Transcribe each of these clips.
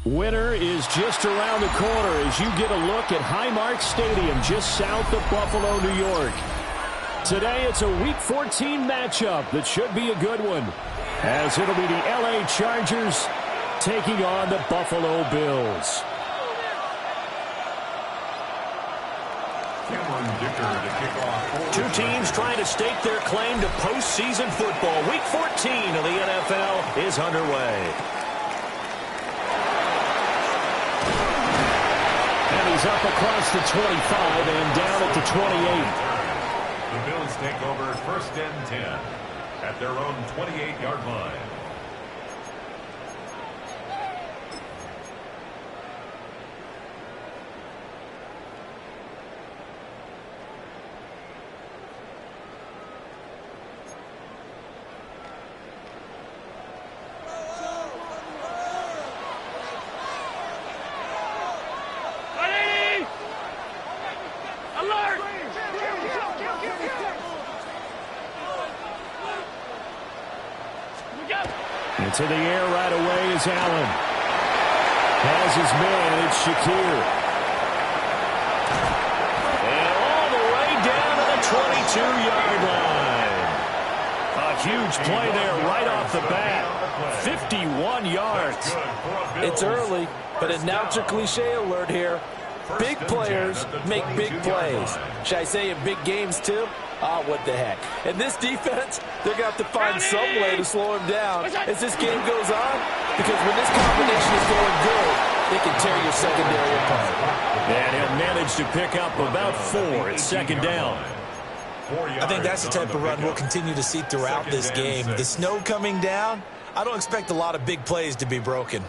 Winter is just around the corner as you get a look at Highmark Stadium just south of Buffalo, New York. Today it's a Week 14 matchup that should be a good one, as it'll be the LA Chargers taking on the Buffalo Bills. Two teams trying to stake their claim to postseason football. Week 14 of the NFL is underway. And he's up across the 25 and down at the 28. The Bills take over 1st and 10 at their own 28-yard line. To the air right away is Allen. Has his man, it's Shakir. And all the way down to the 22-yard line. A huge play there right off the bat. 51 yards. It's early, but announcer cliche alert here. Big players make big plays. Should I say in big games too? Oh, what the heck. And this defense, they're going to have to find some way to slow him down as this game goes on, because when this combination is going good, they can tear your secondary apart. And he'll manage to pick up about 4 at 2nd down. I think that's the type of run we'll continue to see throughout this game. The snow coming down, I don't expect a lot of big plays to be broken.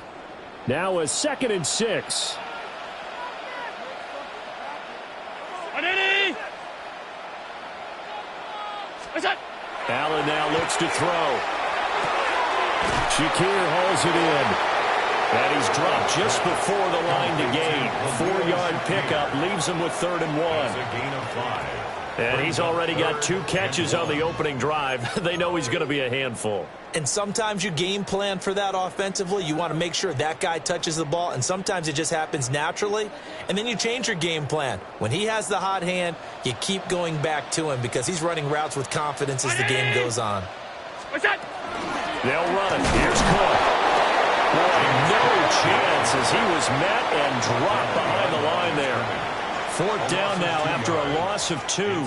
Now a 2nd and 6. Allen now looks to throw. Shakir hauls it in. And he's dropped just before the line to gain. 4-yard pickup leaves him with 3rd and 1. And he's already got 2 catches on the opening drive. They know he's going to be a handful. And sometimes you game plan for that offensively. You want to make sure that guy touches the ball, and sometimes it just happens naturally. And then you change your game plan. When he has the hot hand, you keep going back to him because he's running routes with confidence as the game goes on. They'll run it. Here's Cook. Boy, no chance as he was met and dropped behind the line there. 4th down now after a loss of 2.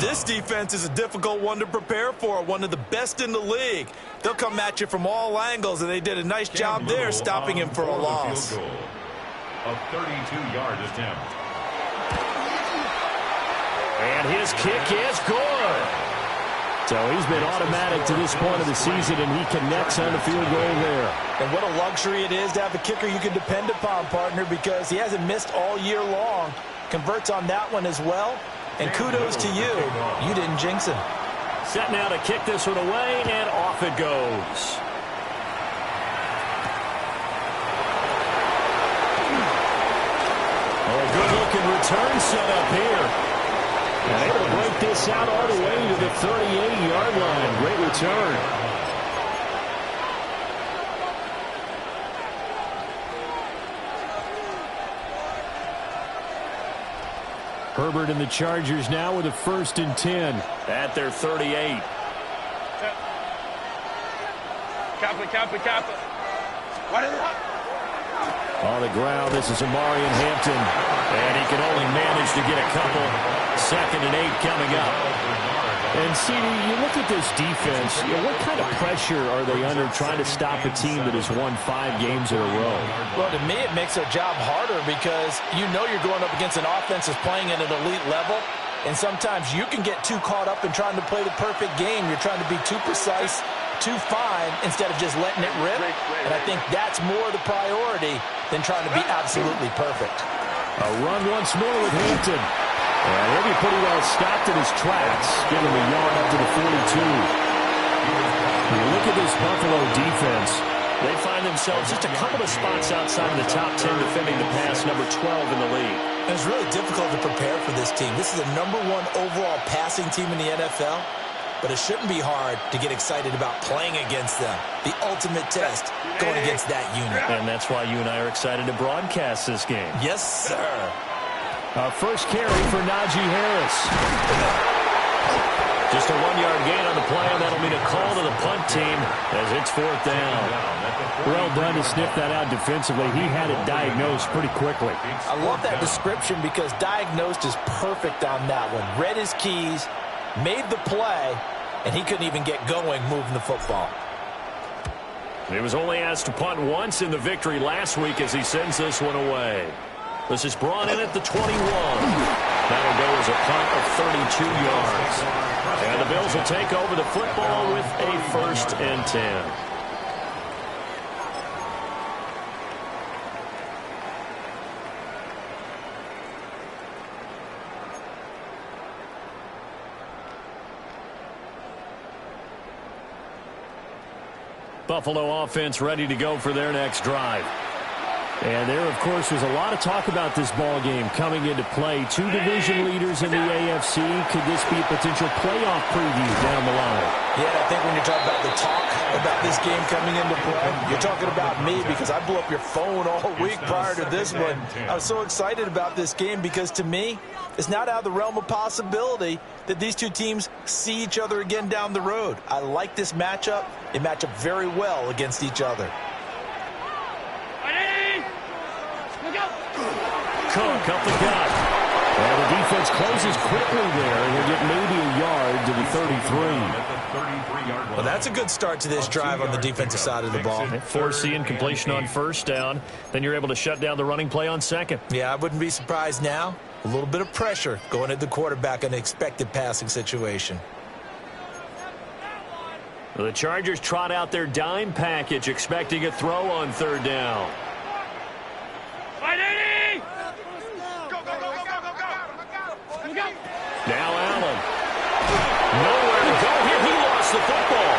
This defense is a difficult one to prepare for, one of the best in the league. They'll come at you from all angles, and they did a nice job there stopping him for a loss. A 32-yard attempt. And his kick is good. So he's been automatic to this point of the season, and he connects on the field goal there. And what a luxury it is to have a kicker you can depend upon, partner, because he hasn't missed all year long. Converts on that one as well. And kudos to you. You didn't jinx him. Set now to kick this one away, and off it goes. Oh, a good-looking return set up here. And able to break this out all the way to the 38-yard line. Great return. Herbert and the Chargers now with a 1st and 10 at their 38. On the ground, this is Amarian Hampton. And he can only manage to get a couple. 2nd and 8 coming up. And, CD, you look at this defense, what kind of pressure are they under trying to stop a team that has won 5 games in a row? Well, to me, it makes their job harder because you know you're going up against an offense that's playing at an elite level, and sometimes you can get too caught up in trying to play the perfect game. You're trying to be too precise, too fine, instead of just letting it rip. And I think that's more the priority than trying to be absolutely perfect. A run once more with Hampton. And he'll be pretty well stopped in his tracks, giving him a yard up to the 42. You look at this Buffalo defense. They find themselves just a couple of spots outside of the top 10, defending the pass, number 12 in the league. And it's really difficult to prepare for this team. This is the #1 overall passing team in the NFL, but it shouldn't be hard to get excited about playing against them. The ultimate test going against that unit. And that's why you and I are excited to broadcast this game. Yes, sir. First carry for Najee Harris. Just a 1-yard gain on the play, and that'll mean a call to the punt team as it's 4th down. Well done to sniff that out defensively. He had it diagnosed pretty quickly. I love that description because diagnosed is perfect on that one. Read his keys, made the play, and he couldn't even get going moving the football. He was only asked to punt once in the victory last week as he sends this one away. This is brought in at the 21. That'll go as a punt of 32 yards. And the Bills will take over the football with a 1st and 10. Buffalo offense ready to go for their next drive. And there, of course, was a lot of talk about this ball game coming into play. 2 division leaders in the AFC. Could this be a potential playoff preview down the line? Yeah, I think when you're talking about the talk about this game coming into play, you're talking about me because I blew up your phone all week prior to this one. I was so excited about this game because, to me, it's not out of the realm of possibility that these two teams see each other again down the road. I like this matchup. They match up very well against each other. Cook up the gut. And the defense closes quickly there. And he'll get maybe a yard to the 33. Well, that's a good start to this drive on the defensive side of the ball. Forcing completion on 1st down. Then you're able to shut down the running play on 2nd. Yeah, I wouldn't be surprised now. A little bit of pressure going at the quarterback in an expected passing situation. The Chargers trot out their dime package, expecting a throw on 3rd down. Now Allen. Nowhere to go here. He lost the football.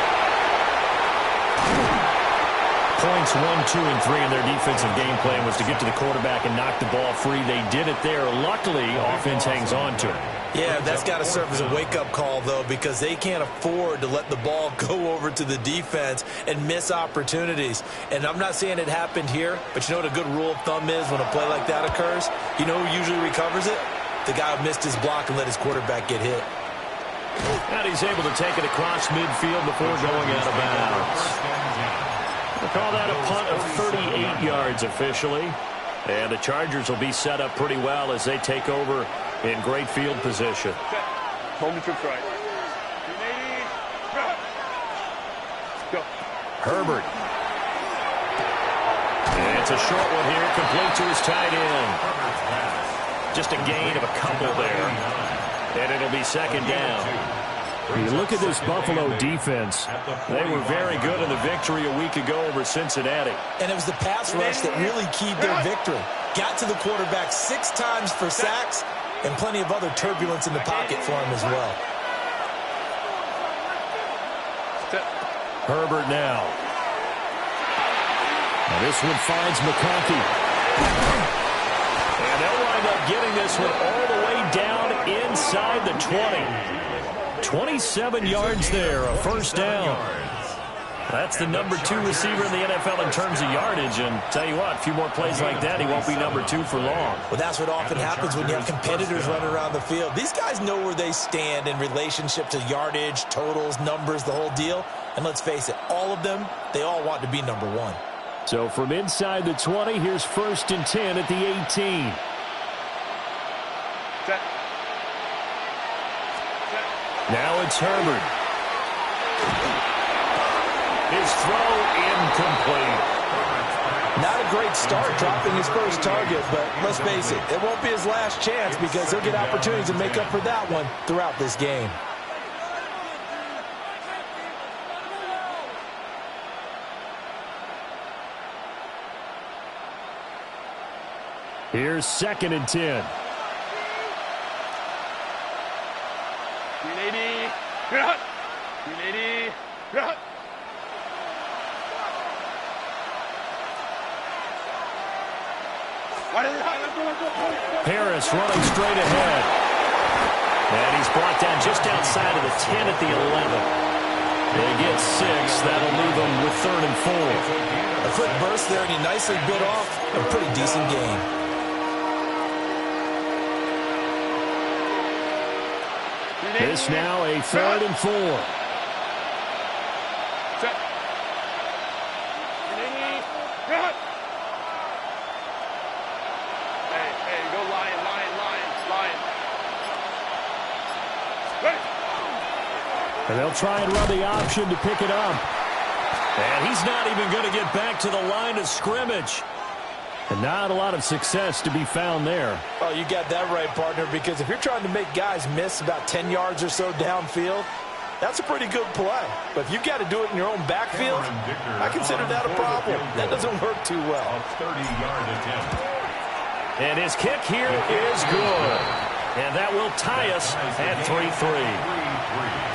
Points 1, 2, and 3 in their defensive game plan was to get to the quarterback and knock the ball free. They did it there. Luckily, offense hangs on to it. Yeah, that's got to serve as a wake-up call, though, because they can't afford to let the ball go over to the defense and miss opportunities. And I'm not saying it happened here, but you know what a good rule of thumb is when a play like that occurs? You know who usually recovers it? The guy who missed his block and let his quarterback get hit. And he's able to take it across midfield before going out of bounds. We'll call that a punt of 38 yards officially. And the Chargers will be set up pretty well as they take over in great field position. Home trips right. Go. Herbert. And it's a short one here, complete to his tight end. Just a gain of a couple there. And it'll be 2nd down. You look at this Buffalo defense. They were very good in the victory a week ago over Cincinnati. And it was the pass rush that really keyed their victory. Got to the quarterback 6 times for sacks and plenty of other turbulence in the pocket for him as well. Herbert now. And this one finds McConkey. And they'll wind up getting this one all the way down inside the 20. 27 yards there, a 1st down. That's the number 2 receiver in the NFL in terms of yardage. And tell you what, a few more plays like that, he won't be number 2 for long. Well, that's what often happens when you have competitors running around the field. These guys know where they stand in relationship to yardage, totals, numbers, the whole deal. And let's face it, all of them, they all want to be number 1. So from inside the 20, here's 1st and 10 at the 18. Now it's Herbert. His throw incomplete. Not a great start dropping his first target, but let's face it, it won't be his last chance because he'll get opportunities to make up for that one throughout this game. Here's 2nd and 10. Harris running straight ahead. And he's brought down just outside of the 10 at the 11. They get 6. That'll leave them with 3rd and 4. A quick burst there, and he nicely bit off a pretty decent game. This now a 3rd and 4. Set. Hey, go Lion. Ready. And they'll try and run the option to pick it up. And he's not even going to get back to the line of scrimmage. And not a lot of success to be found there. Oh, you got that right, partner, because if you're trying to make guys miss about 10 yards or so downfield, that's a pretty good play. But if you've got to do it in your own backfield, I consider that a problem. That doesn't work too well. 30-yard attempt. And his kick here is good. And that will tie us at 3-3.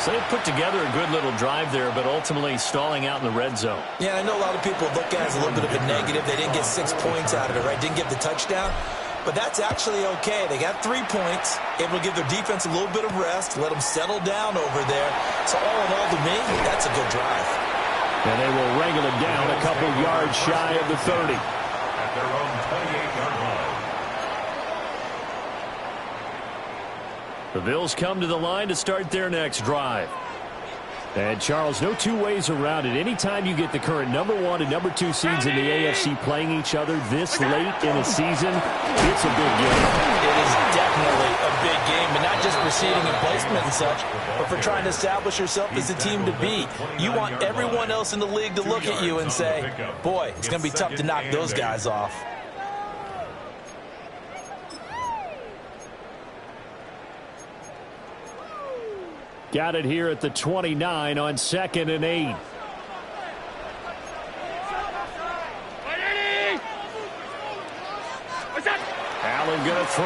So they put together a good little drive there, but ultimately stalling out in the red zone. Yeah, I know a lot of people look at it as a little bit of a negative. They didn't get 6 points out of it, right? Didn't get the touchdown. But that's actually okay. They got 3 points, able to give their defense a little bit of rest, let them settle down over there. So all in all, to me, that's a good drive. And they will wrangle it down a couple yards shy of the 30. At their own 28-yard line. The Bills come to the line to start their next drive. And, Charles, no two ways around it. Anytime you get the current #1 and #2 seeds in the AFC playing each other this late in a season, it's a big game. It is definitely a big game, but not just for seeding and placement and such, but for trying to establish yourself as a team to beat. You want everyone else in the league to look at you and say, boy, it's going to be tough to knock those guys off. Got it here at the 29 on 2nd and 8. Allen going to throw.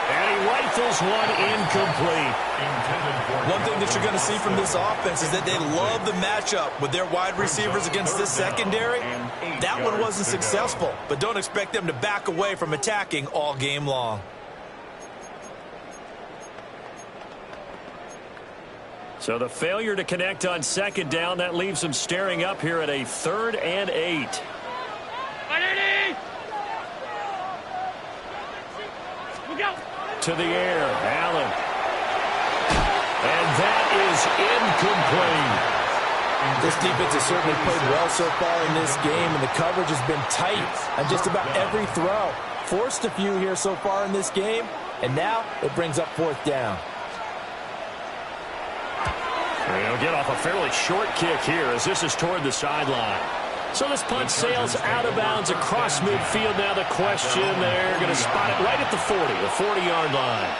And he rifles one incomplete. One thing that you're going to see from this offense is that they love the matchup with their wide receivers against this secondary. That one wasn't successful, but don't expect them to back away from attacking all game long. So the failure to connect on 2nd down, that leaves them staring up here at a 3rd and 8. To the air, Allen. And that is incomplete. This defense has certainly played well so far in this game, and the coverage has been tight on just about every throw. Forced a few here so far in this game, and now it brings up 4th down. They'll get off a fairly short kick here as this is toward the sideline. So this punt sails out of bounds across midfield. Now the question, they're going to spot it right at the 40, the 40-yard line.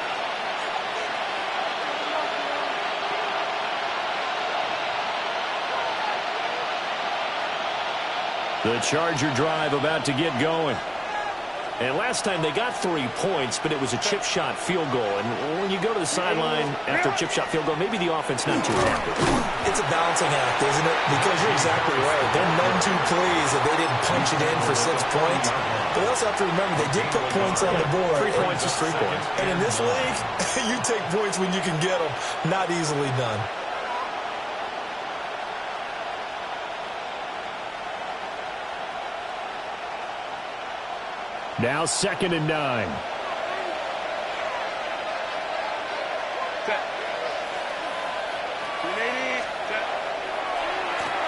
The Charger drive about to get going. And last time they got 3 points, but it was a chip shot field goal. And when you go to the sideline after a chip shot field goal, maybe the offense not too happy. It's a balancing act, isn't it? Because you're exactly right. They're none too pleased that they didn't punch it in for 6 points. But they also have to remember they did put points on the board. 3 points is 3 points. And in this league, you take points when you can get them. Not easily done. Now 2nd and 9.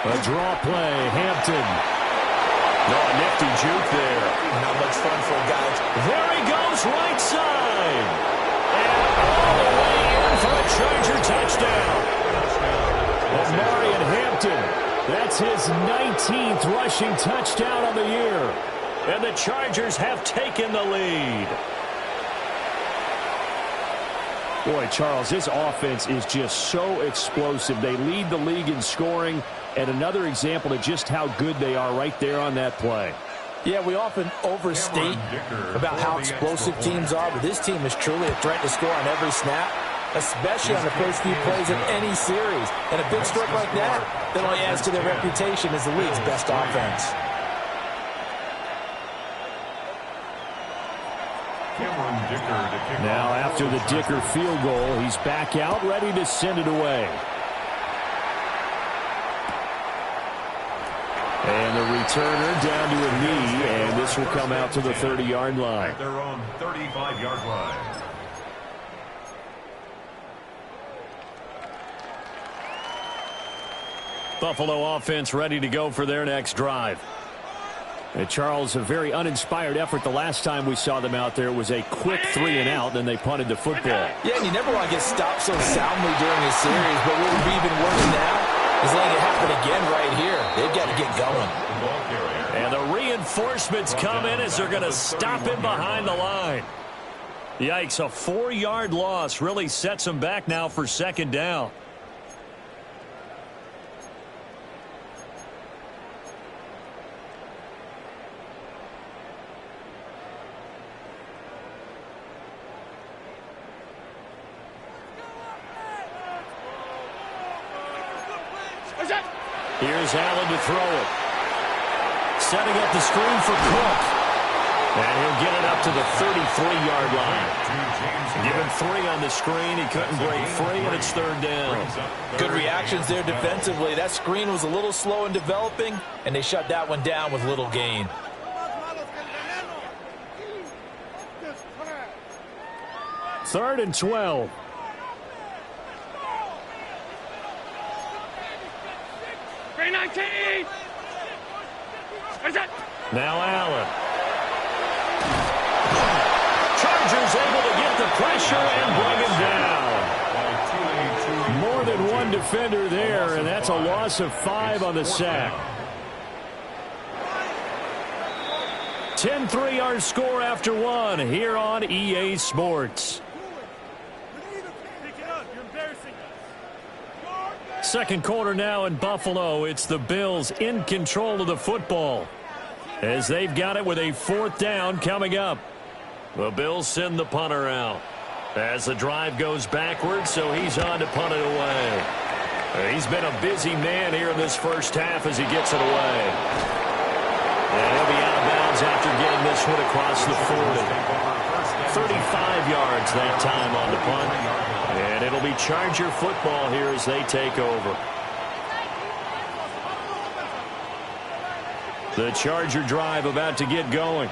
A draw play, Hampton. No, nifty juke there. Not much fun for a guy. There he goes, right side. And all the way in for a Charger touchdown. Marion Hampton, that's his 19th rushing touchdown of the year. And the Chargers have taken the lead. Boy, Charles, this offense is just so explosive. They lead the league in scoring, and another example of just how good they are right there on that play. Yeah, we often overstate about how explosive teams are, but this team is truly a threat to score on every snap, especially on the first few plays of any series. And a big stroke like that only adds to their reputation as the league's best offense. Dicker to kick Now off. after the Dicker field goal, he's back out, ready to send it away. And the returner down to a knee, and this will come out to the 30-yard line. At their own 35-yard line. Buffalo offense ready to go for their next drive. And Charles, a very uninspired effort the last time we saw them out there was a quick 3-and-out, and they punted the football. Yeah, and you never want to get stopped so soundly during a series, but what would be even worse now is letting it happen again right here. They've got to get going. And the reinforcements come in as they're going to stop him behind the line. Yikes, a 4-yard loss really sets them back now for second down. Here's Allen to throw it. Setting up the screen for Cook. And he'll get it up to the 33-yard line. Given 3 on the screen, he couldn't break free, and it's third down. Good reactions there defensively. That screen was a little slow in developing, and they shut that one down with little gain. Third and 12. Now Allen. Chargers able to get the pressure and bring him down. More than one defender there, and that's a loss of 5 on the sack. 10-3 our score after 1 here on EA Sports. Second quarter now in Buffalo. It's the Bills in control of the football as they've got it with a 4th down coming up. The Bills send the punter out as the drive goes backwards, so he's on to punt it away. He's been a busy man here in this first half as he gets it away. And he'll be out of bounds after getting this one across the 40. 35 yards that time on the punt. And it'll be Charger football here as they take over. The Charger drive about to get going.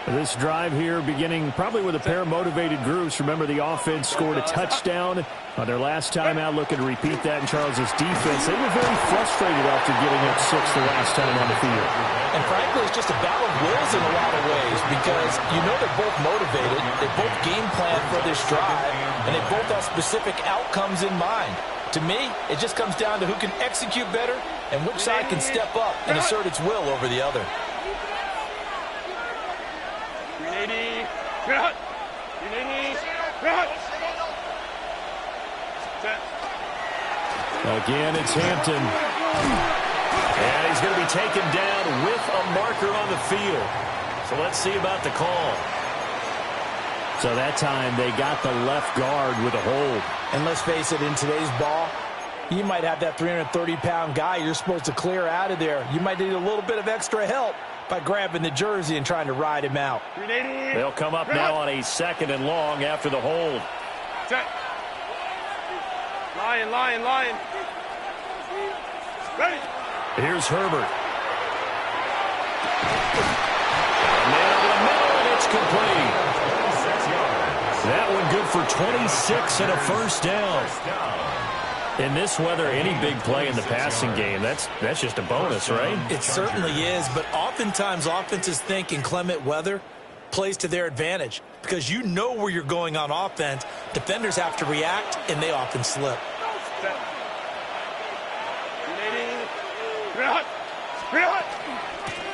This drive here beginning probably with a pair of motivated groups. Remember, the offense scored a touchdown on their last time out, looking to repeat that in Charles's defense. They were very frustrated after giving up 6 the last time on the field. And frankly, it's just a battle of wills in a lot of ways because you know they're both motivated, they both game plan for this drive, and they both have specific outcomes in mind. To me, it just comes down to who can execute better and which side can step up and assert its will over the other. Again, it's Hampton. And he's going to be taken down with a marker on the field. So let's see about the call. So that time they got the left guard with a hold. And let's face it, in today's ball, you might have that 330-pound guy you're supposed to clear out of there. You might need a little bit of extra help by grabbing the jersey and trying to ride him out. They'll come up now on a 2nd and long after the hold. Lion. Ready. Here's Herbert. Man over the middle, and it's complete. That one good for 26 and a first down. In this weather, any big play in the passing game, that's just a bonus, right? It certainly is, but oftentimes offenses think in clement weather plays to their advantage because you know where you're going on offense. Defenders have to react, and they often slip.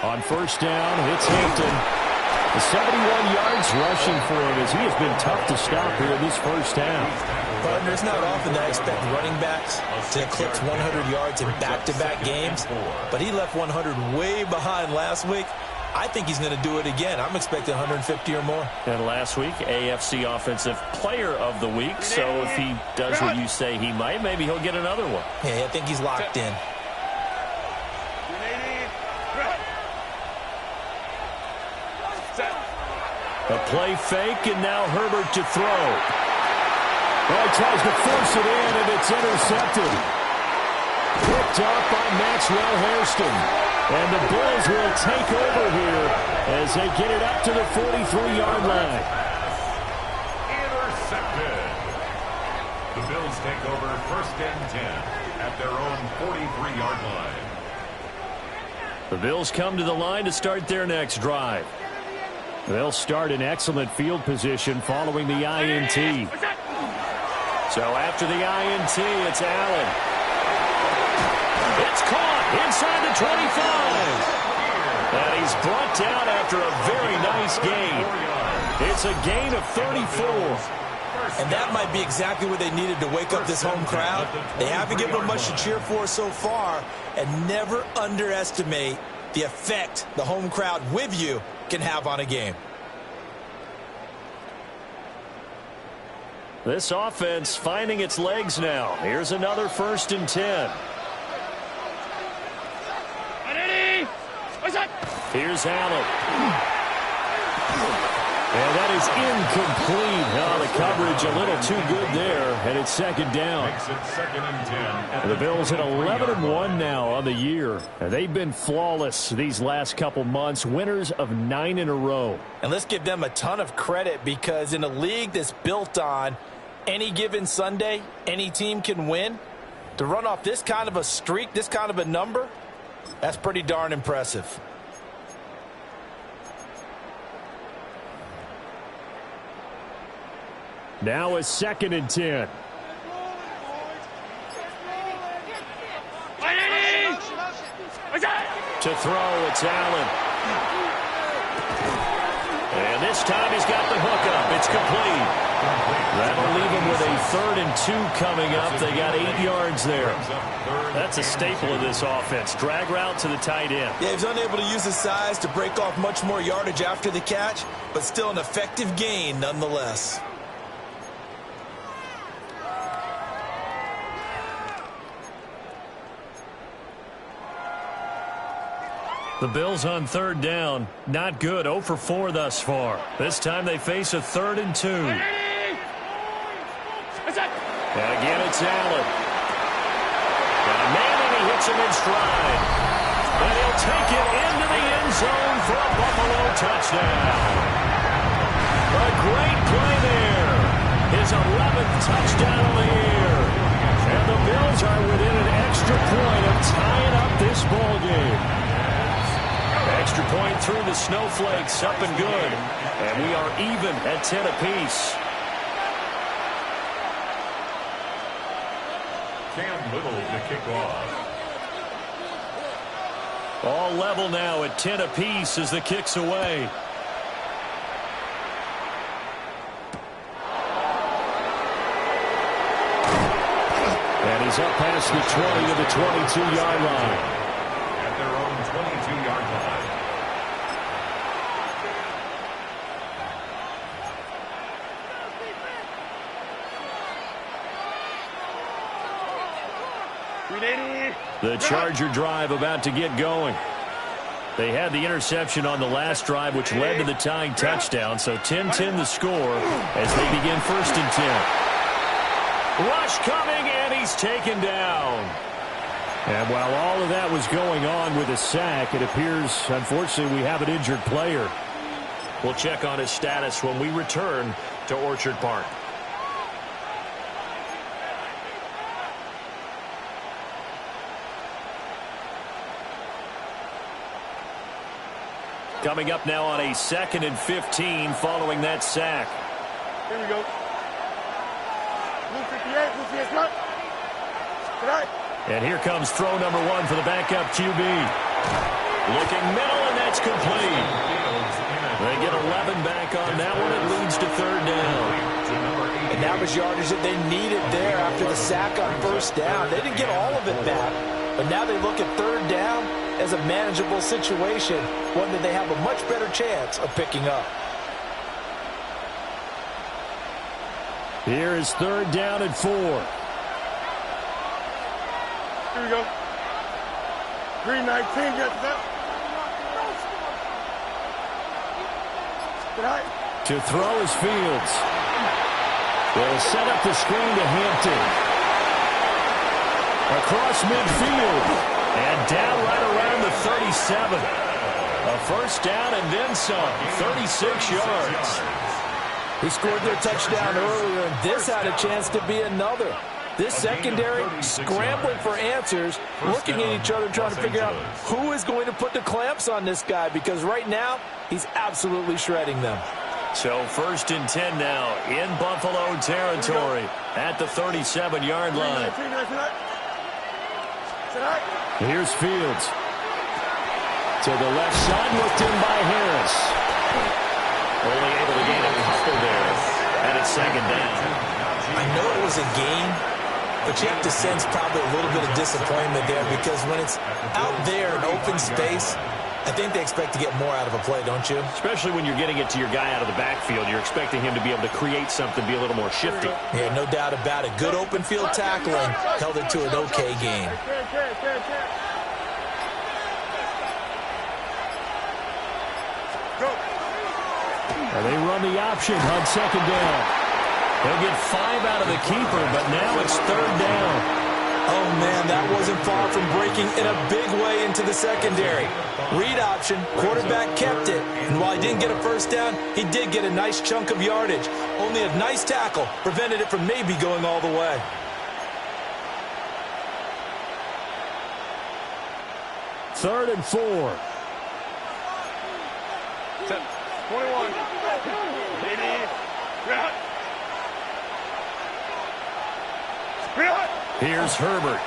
On first down, it's Hampton. 71 yards rushing for him as he has been tough to stop here in this first half. Partner, it's not often that I expect running backs to eclipse 100 yards in back-to-back games, but he left 100 way behind last week. I think he's going to do it again. I'm expecting 150 or more. And last week, AFC Offensive Player of the Week. So if he does what you say he might, maybe he'll get another one. Yeah, I think he's locked in. A play fake, and now Herbert to throw. Well, he tries to force it in, and it's intercepted. Picked up by Maxwell Hairston. And the Bills will take over here as they get it up to the 43-yard line. Intercepted. The Bills take over 1st and 10 at their own 43-yard line. The Bills come to the line to start their next drive. They'll start in excellent field position following the INT. So after the INT, it's Allen. It's caught inside the 25. And he's brought down after a very nice gain. It's a gain of 34. And that might be exactly what they needed to wake up this home crowd. They haven't given them much to cheer for so far. And never underestimate the effect the home crowd with you can have on a game. This offense finding its legs now. Here's another 1st and 10. Here's Allen. And that is incomplete. Oh, the coverage a little too good there, and it's 2nd down. Makes it 2nd and 10. The Bills at 11-1 now on the year. And they've been flawless these last couple months, winners of 9 in a row. And let's give them a ton of credit, because in a league that's built on any given Sunday, any team can win. To run off this kind of a streak, this kind of a number, that's pretty darn impressive. Now a 2nd and 10. To throw, it's Allen. And this time he's got the hook up. It's complete. That'll leave him with a 3rd and 2 coming up. They got 8 yards there. That's a staple of this offense. Drag route to the tight end. Yeah, he's unable to use his size to break off much more yardage after the catch, but still an effective gain nonetheless. The Bills on 3rd down. Not good. 0 for 4 thus far. This time they face a 3rd and 2. And again, it's Allen. Got a man, and he hits him in stride. And he'll take it into the end zone for a Buffalo touchdown. A great play there. His 11th touchdown of the year. And the Bills are within an extra point of tying up this ball game. Extra point through the snowflakes, up and good. And we are even at 10 apiece. Cam Little to kick off. All level now at 10 apiece as the kick's away. And he's up past the 20 to the 22-yard line. At their own 22-yard line. The Charger drive about to get going. They had the interception on the last drive, which led to the tying touchdown. So 10-10 the score as they begin 1st and 10. Rush coming, and he's taken down. And while all of that was going on with a sack, it appears, unfortunately, we have an injured player. We'll check on his status when we return to Orchard Park. Coming up now on a 2nd and 15 following that sack. Here we go. Blue 58, blue 58, come on. Tonight. And here comes throw number 1 for the backup QB. Looking middle, and that's complete. They get 11 back on that one. It leads to 3rd down. And that was yardage that they needed there after the sack on 1st down. They didn't get all of it back, but now they look at 3rd down as a manageable situation, one that they have a much better chance of picking up. Here is 3rd down and 4. Here we go. Green 19, get that. Tonight. To throw is Fields. They'll set up the screen to Hampton. Across midfield. And down right around the 37. A first down and then some. 36 yards. He scored their touchdown earlier, and this had a chance to be another. This secondary scrambling for answers, looking at each other, trying to figure out who is going to put the clamps on this guy, because right now he's absolutely shredding them. So 1st and 10 now in Buffalo territory at the 37-yard line. Here's Fields. To the left side, looked in by Harris. Only able to gain a couple there, and it's 2nd down. I know it was a game, but you have to sense probably a little bit of disappointment there, because when it's out there in open space, I think they expect to get more out of a play, don't you? Especially when you're getting it to your guy out of the backfield. You're expecting him to be able to create something, be a little more shifty. Yeah, no doubt about it. Good open field tackling held it to an okay game. And they run the option on 2nd down. They'll get 5 out of the keeper, but now it's 3rd down. Oh, man, that wasn't far from breaking in a big way into the secondary. Read option, quarterback kept it, and while he didn't get a first down, he did get a nice chunk of yardage. Only a nice tackle prevented it from maybe going all the way. Third and 4. 21. Here's Herbert.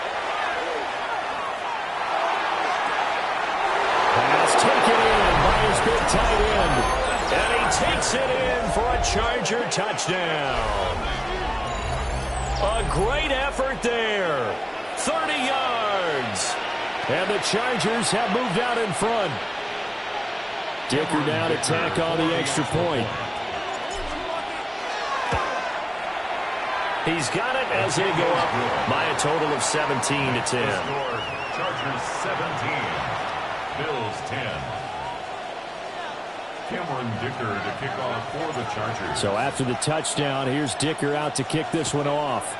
Pass taken in by his big tight end. And he takes it in for a Charger touchdown. A great effort there. 30 yards. And the Chargers have moved out in front. Dicker down to tack on the extra point. He's got it as they go up by a total of 17 to 10. Chargers 17, Bills 10. Cameron Dicker to kick off for the Chargers. So after the touchdown, here's Dicker out to kick this one off.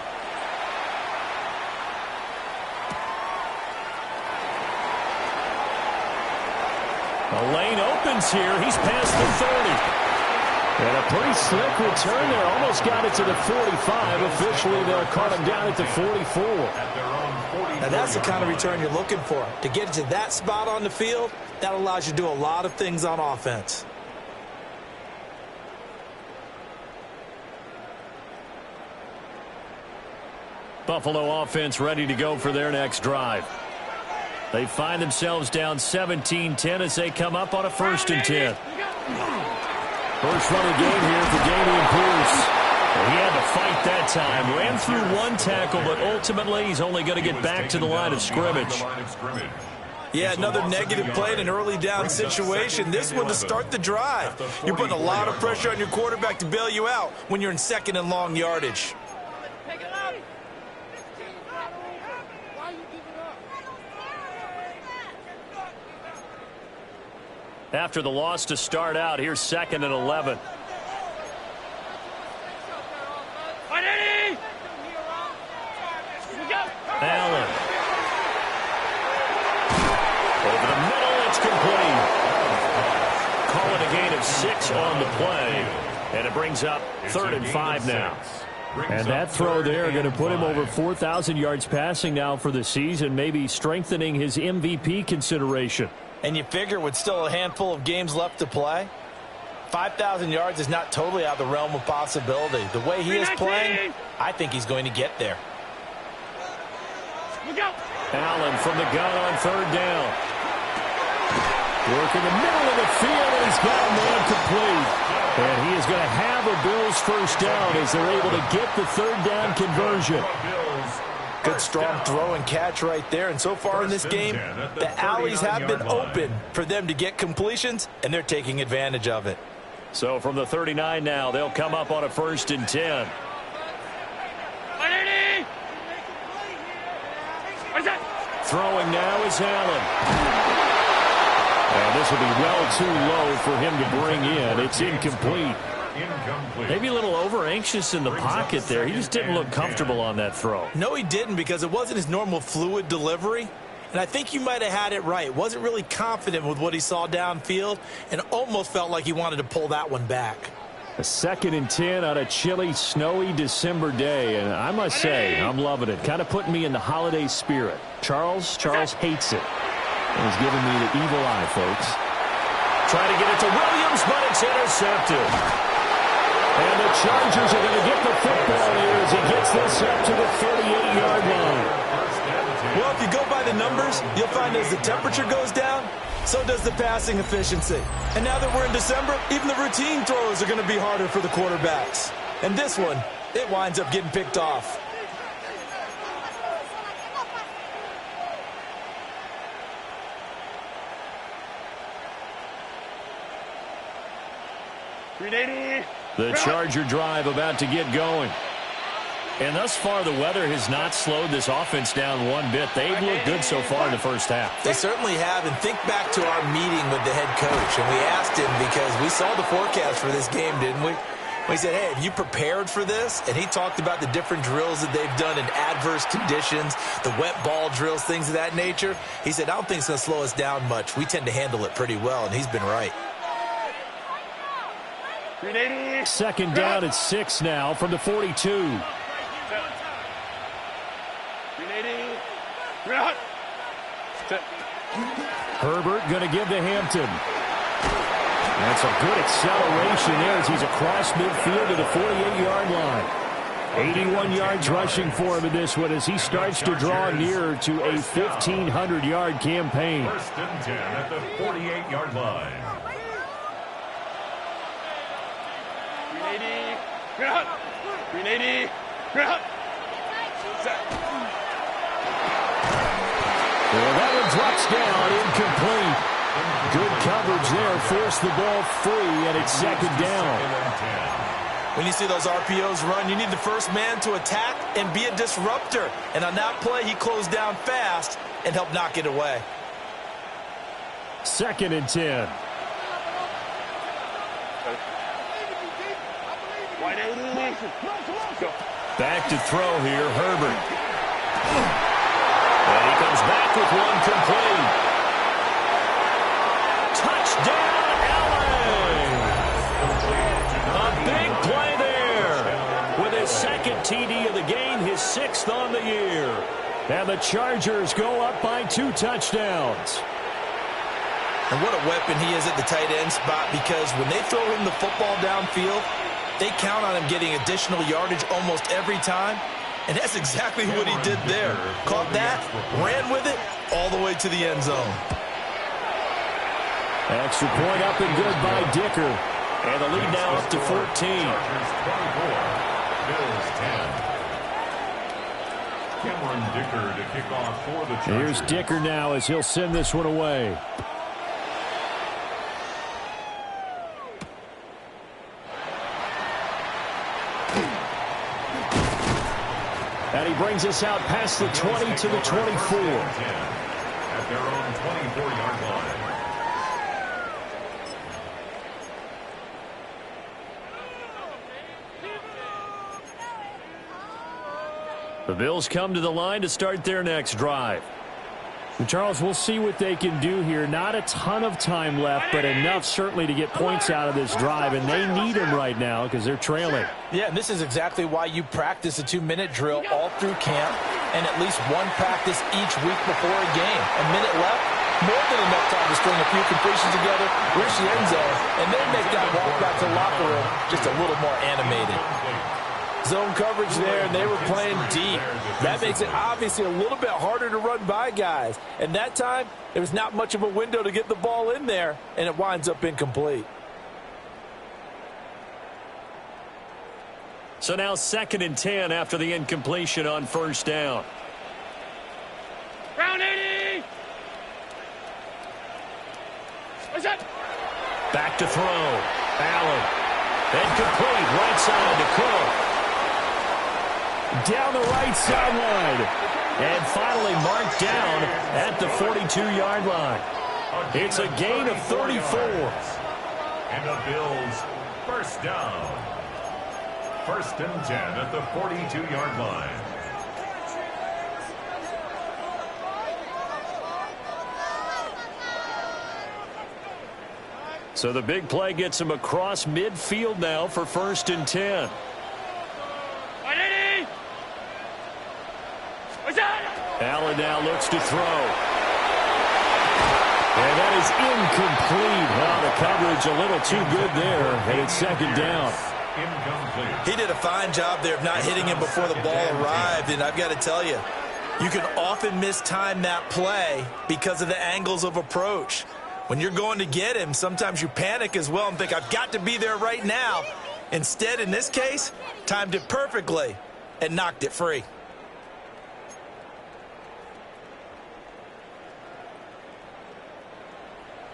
The lane opens here. He's past the 30. And a pretty slick return there. Almost got it to the 45. Officially, they'll cut him down at the 44. Now, that's the kind of return you're looking for. To get to that spot on the field, that allows you to do a lot of things on offense. Buffalo offense ready to go for their next drive. They find themselves down 17-10 as they come up on a 1st and 10. First run of the game here for Dameon Pierce. He had to fight that time. Ran through one tackle, but ultimately he's only going to get back to the line of scrimmage. Yeah, another negative play in an early down situation. This one to start the drive. You're putting a lot of pressure on your quarterback to bail you out when you're in 2nd and long yardage. After the loss to start out, here's 2nd and 11. Allen. Over the middle, it's complete. Call it a gain of 6 on the play. And it brings up 3rd and 5 now. And that throw there going to put him over 4,000 yards passing now for the season, maybe strengthening his MVP consideration. And you figure with still a handful of games left to play, 5,000 yards is not totally out of the realm of possibility. The way he is playing, I think he's going to get there. Allen from the gun on 3rd down. Work in the middle of the field, and he's got a man complete. And he is going to have a Bills first down as they're able to get the 3rd down conversion. Good strong throw and catch right there. And so far in this game, the alleys have been open for them to get completions, and they're taking advantage of it. So from the 39 now, they'll come up on a 1st and 10. Throwing now is Allen. And this will be well too low for him to bring in. It's incomplete. incomplete. Maybe a little over-anxious in the pocket there. He just didn't look comfortable on that throw. No, he didn't, because it wasn't his normal fluid delivery. And I think you might have had it right. Wasn't really confident with what he saw downfield and almost felt like he wanted to pull that one back. A 2nd and 10 on a chilly, snowy December day. And I must say, I'm loving it. Kind of putting me in the holiday spirit. Charles hates it. And he's giving me the evil eye, folks. Trying to get it to Williams, but it's intercepted. And the Chargers are going to get the football here as he gets this up to the 38-yard line. Well, if you go by the numbers, you'll find as the temperature goes down, so does the passing efficiency. And now that we're in December, even the routine throws are going to be harder for the quarterbacks. And this one, it winds up getting picked off. The Charger drive about to get going. And thus far, the weather has not slowed this offense down one bit. They've looked good so far in the first half. They certainly have. And think back to our meeting with the head coach. And we asked him, because we saw the forecast for this game, didn't we? We said, hey, have you prepared for this? And he talked about the different drills that they've done in adverse conditions, the wet ball drills, things of that nature. He said, I don't think it's going to slow us down much. We tend to handle it pretty well, and he's been right. 2nd down at 6 now from the 42. Herbert going to give to Hampton. That's a good acceleration there as he's across midfield to the 48-yard line. 81 yards rushing for him in this one as he starts to draw nearer to a 1,500-yard campaign. 1st and 10 at the 48-yard line. Well, that one drops down, incomplete. Good coverage there, forced the ball free, and it's 2nd down. When you see those RPOs run, you need the first man to attack and be a disruptor. And on that play, he closed down fast and helped knock it away. 2nd and 10. Back to throw here, Herbert. And he comes back with one complete. Touchdown, LA! A big play there. With his 2nd TD of the game, his 6th on the year. And the Chargers go up by 2 touchdowns. And what a weapon he is at the tight end spot, because when they throw him the football downfield, they count on him getting additional yardage almost every time. And that's exactly what he did there. Caught that, ran with it, all the way to the end zone. Extra point up and good by Dicker. And the lead now up to 14. Chargers 24, Bills 10. Cameron Dicker to kick off for the Chargers. Here's Dicker now as he'll send this one away. And he brings us out past the 20 to the 24. At their own 24-yard line. The Bills come to the line to start their next drive. And Charles, we'll see what they can do here. Not a ton of time left, but enough certainly to get points out of this drive, and they need them right now because they're trailing. Yeah, and this is exactly why you practice a 2-minute drill all through camp and at least one practice each week before a game. A minute left, more than enough time to string a few completions together, reach the end zone, and then make that walk back to the locker room just a little more animated. Zone coverage there, and they were playing deep. That makes it obviously a little bit harder to run by guys. And that time, there was not much of a window to get the ball in there, and it winds up incomplete. So now 2nd and 10 after the incompletion on 1st down. Round 80! What's that? Back to throw. Allen. Incomplete. Right side to Cook. Down the right sideline. And finally marked down at the 42-yard line. It's a gain of 34. And the Bills First down. 1st and 10 at the 42-yard line. So the big play gets him across midfield now for 1st and 10. Allen now looks to throw. And that is incomplete. Well, the coverage a little too good there, and it's 2nd down. Incomplete. He did a fine job there of not hitting him before the ball arrived, and I've got to tell you, you can often mistime that play because of the angles of approach. When you're going to get him, sometimes you panic as well and think, I've got to be there right now. Instead, in this case, timed it perfectly and knocked it free.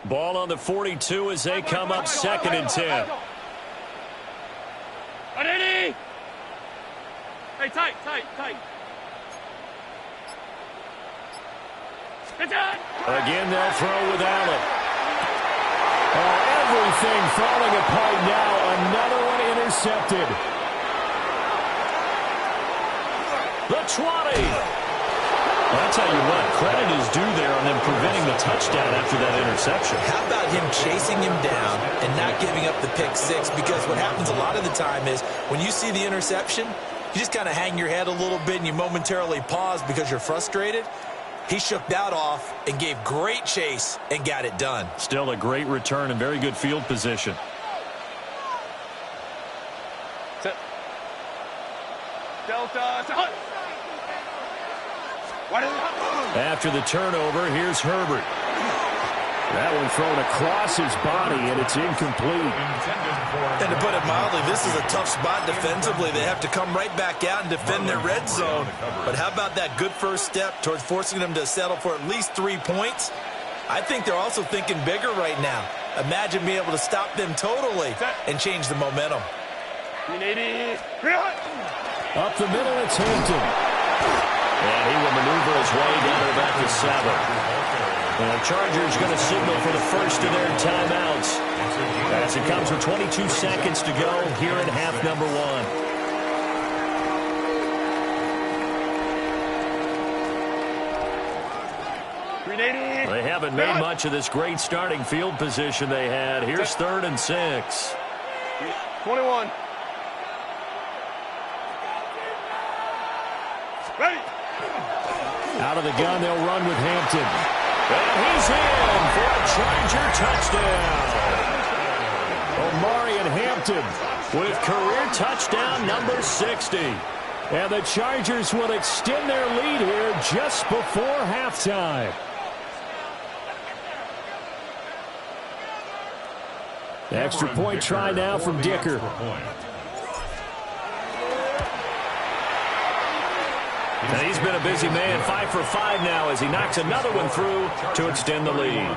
Ball on the 42 as they come up 2nd and 10. Hey, tight. Again, they'll throw with Allen. Everything falling apart now. Another one intercepted. The 20. I'll tell you what, credit is due there on them preventing the touchdown after that interception. How about him chasing him down and not giving up the pick six? Because what happens a lot of the time is when you see the interception, you just kind of hang your head a little bit and you momentarily pause because you're frustrated. He shook that off and gave great chase and got it done. Still a great return and very good field position. Delta. After the turnover, here's Herbert. That one thrown across his body, and it's incomplete. And to put it mildly, this is a tough spot defensively. They have to come right back out and defend their red zone. But how about that good first step towards forcing them to settle for at least 3 points? I think they're also thinking bigger right now. Imagine being able to stop them totally and change the momentum. Up the middle, it's Hampton. And he will maneuver his way down to about the 7. And the Chargers going to signal for the first of their timeouts as it comes with 22 seconds to go here in half number 1. They haven't made much of this great starting field position they had. Here's 3rd and 6. 21. Ready. Out of the gun, they'll run with Hampton. And he's in for a Charger touchdown. Omarion Hampton with career touchdown number 60. And the Chargers will extend their lead here just before halftime. Extra point try now from Dicker. And he's been a busy man, 5 for 5 now as he knocks another one through to extend the lead.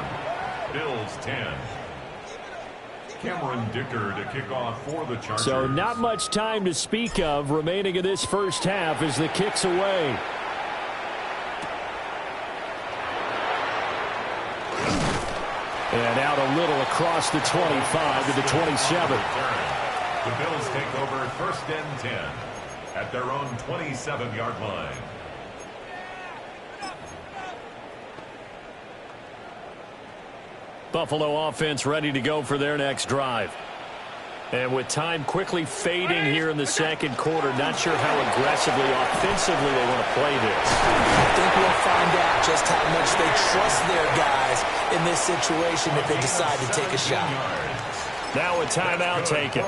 Bills 10. Cameron Dicker to kick off for the Chargers. So not much time to speak of remaining in this first half as the kick's away. And out a little across the 25 to the 27. The Bills take over 1st and 10. At their own 27-yard line. Buffalo offense ready to go for their next drive. And with time quickly fading here in the second quarter, not sure how aggressively, offensively they want to play this. I think we'll find out just how much they trust their guys in this situation if they decide to take a shot. Now a timeout taken.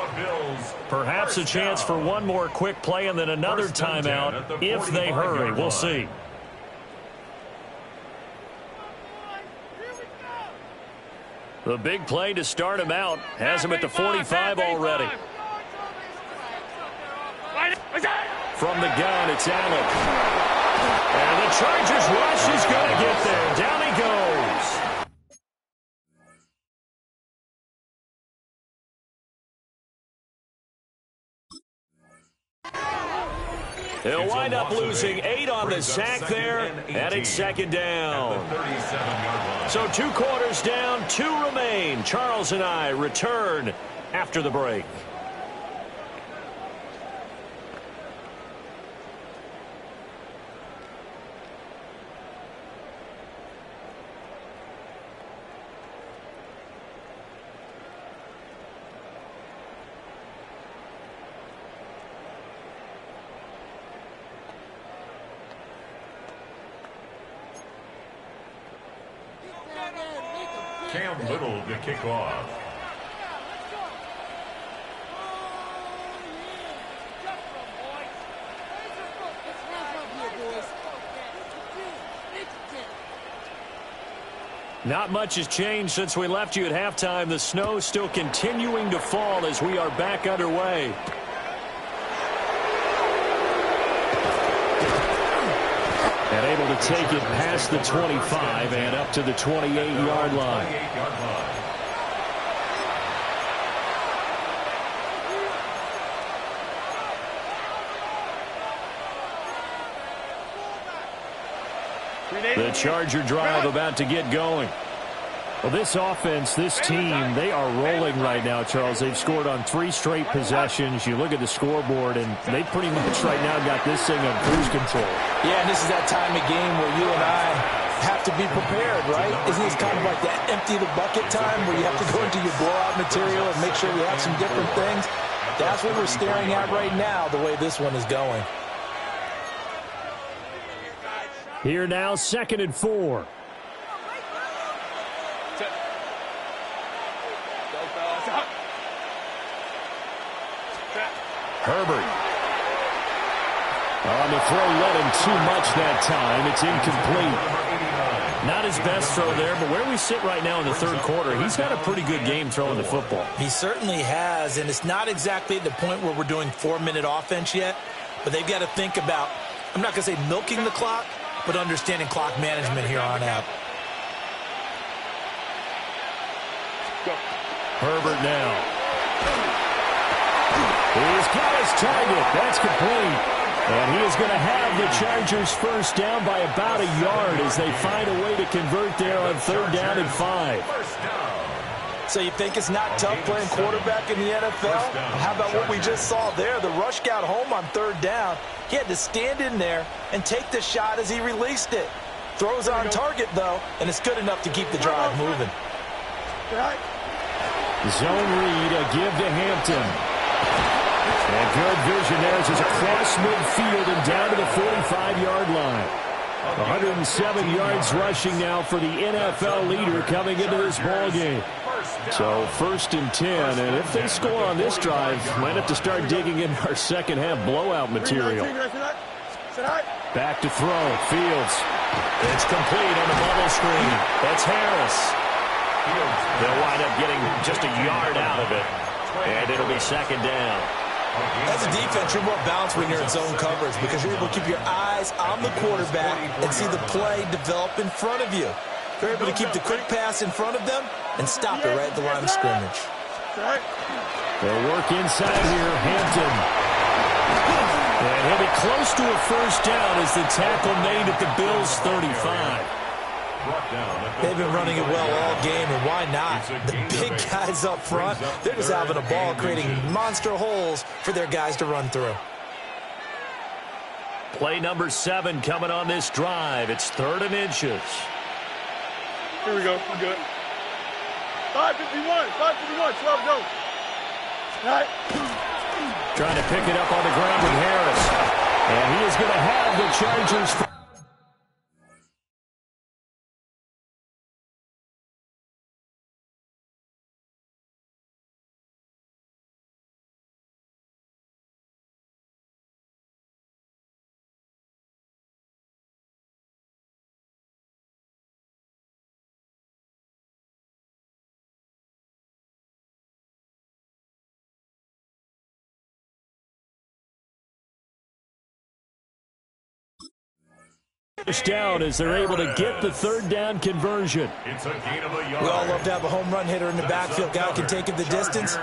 Perhaps a chance for one more quick play and then another timeout if they hurry. We'll see. The big play to start him out has him at the 45 already. From the gun, it's Allen. And the Chargers rush is going to get there. Down he goes. He'll wind up losing 8 on the sack there, and it's 2nd down. So 2 quarters down, 2 remain. Charles and I return after the break. Cam Little to kick off. Not much has changed since we left you at halftime. The snow still continuing to fall as we are back underway. And able to take it past the 25 and up to the 28-yard line. The Charger drive about to get going. Well, this offense, this team, they are rolling right now, Charles. They've scored on 3 straight possessions. You look at the scoreboard, and they pretty much right now got this thing on cruise control. Yeah, and this is that time of game where you and I have to be prepared, right? Isn't this kind of like that empty the bucket time where you have to go into your blowout material and make sure you have some different things? That's what we're staring at right now, the way this one is going. Here now, 2nd and 4. Herbert. On the throw, led him too much that time. It's incomplete. Not his best throw there, but where we sit right now in the third quarter, he's had a pretty good game throwing the football. He certainly has, and it's not exactly at the point where we're doing 4-minute offense yet, but they've got to think about, I'm not going to say milking the clock, but understanding clock management here on out. Herbert now. He's got his target. That's complete. And he is going to have the Chargers first down by about a yard as they find a way to convert there on 3rd down and 5. So you think it's not tough playing quarterback in the NFL? How about what we just saw there? The rush got home on 3rd down. He had to stand in there and take the shot as he released it. Throws on target, though, and it's good enough to keep the drive moving. Zone read, a give to Hampton. And good vision there as it's across midfield and down to the 45-yard line. 107 yards rushing now for the NFL leader coming into this ball game. So 1st and 10, and if they score on this drive, might have to start digging in our second half blowout material. Back to throw, Fields. It's complete on the bubble screen. That's Harris. They'll wind up getting just a yard out of it, and it'll be 2nd down. As a defense, you're more balanced when you're in zone coverage because you're able to keep your eyes on the quarterback and see the play develop in front of you. You're able to keep the quick pass in front of them and stop it right at the line of scrimmage. They'll work inside here, Hampton. And he'll be close to a first down as the tackle made at the Bills' 35. They've been running it well all game, and why not? The big guys up front, they're just having a ball, creating monster holes for their guys to run through. Play number 7 coming on this drive. It's 3rd and inches. Here we go. We're good. 5:51. 5:51. 12 go. Right. Trying to pick it up on the ground with Harris. And he is going to have the Chargers. Down as they're able to get the 3rd down conversion. It's a gain of a yard. We all love to have a home run hitter in the backfield. Guy can take it the distance.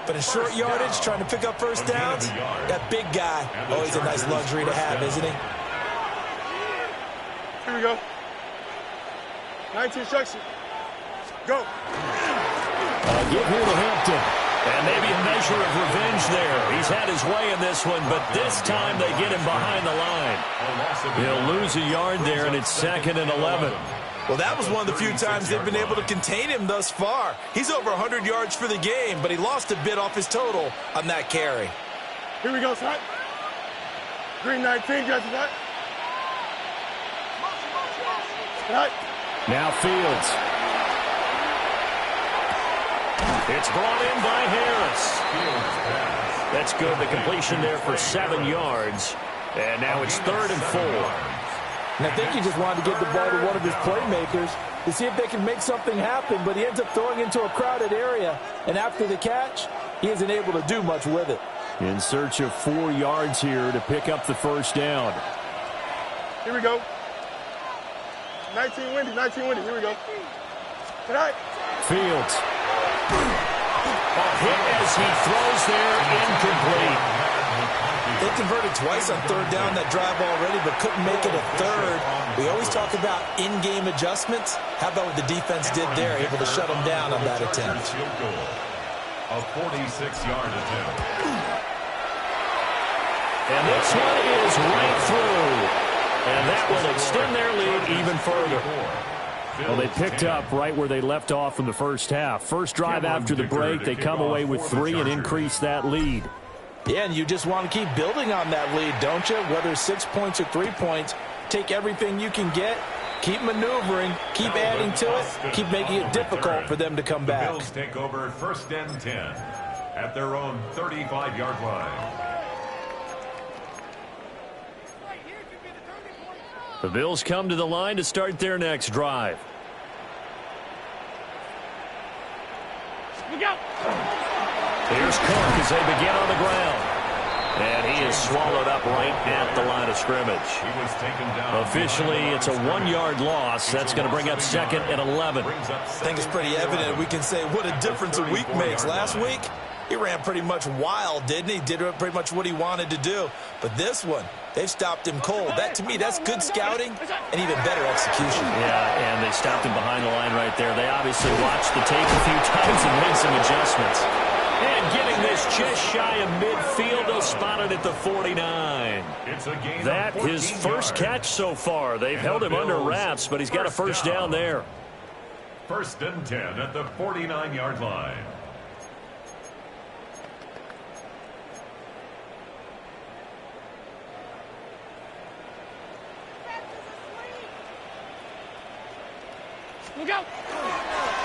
But in short yardage, trying to pick up first downs, that big guy, always a nice luxury to have, isn't he? Here we go. 19 instruction. Go. Give here to Hampton. And maybe a measure of revenge there. He's had his way in this one, but this time they get him behind the line. He'll lose a yard there, and it's 2nd and 11. Well, that was one of the few times they've been able to contain him thus far. He's over 100 yards for the game, but he lost a bit off his total on that carry. Here we go, son. Green 19, got you, right. Now Fields. It's brought in by Harris. That's good. The completion there for 7 yards. And now it's 3rd and 4. And I think he just wanted to get the ball to one of his playmakers to see if they can make something happen, but he ends up throwing into a crowded area. And after the catch, he isn't able to do much with it. In search of 4 yards here to pick up the first down. Here we go. 19 windy, 19 windy. Here we go. Tonight. Fields. A hit as he throws there, incomplete. They converted twice on 3rd down that drive already, but couldn't make it a 3rd. We always talk about in-game adjustments. How about what the defense did there, able to shut them down on that attempt? A 46-yard attempt. And this one is right through. And that will extend their lead even further. Well, they picked up right where they left off in the first half. First drive after the break, they come away with 3 and increase that lead. Yeah, and you just want to keep building on that lead, don't you? Whether 6 points or 3 points, take everything you can get, keep maneuvering, keep adding to it, keep making it difficult for them to come back. The Bills take over 1st and 10 at their own 35-yard line. The Bills come to the line to start their next drive. Here's Cook as they begin on the ground. And he is swallowed up right at the line of scrimmage. He was taken down. Officially, it's a 1-yard loss. That's going to bring up 2nd and 11. I think it's pretty evident. We can say what a difference a week makes. Last week, he ran pretty much wild, didn't he? Did pretty much what he wanted to do. But this one, they've stopped him cold. That, to me, that's good scouting and even better execution. Yeah, and they stopped him behind the line right there. They obviously watched the tape a few times and made some adjustments. And getting this just shy of midfield, they'll spot it at the 49. That his first catch so far. They've held him under wraps, but he's got a first down there. 1st and 10 at the 49-yard line.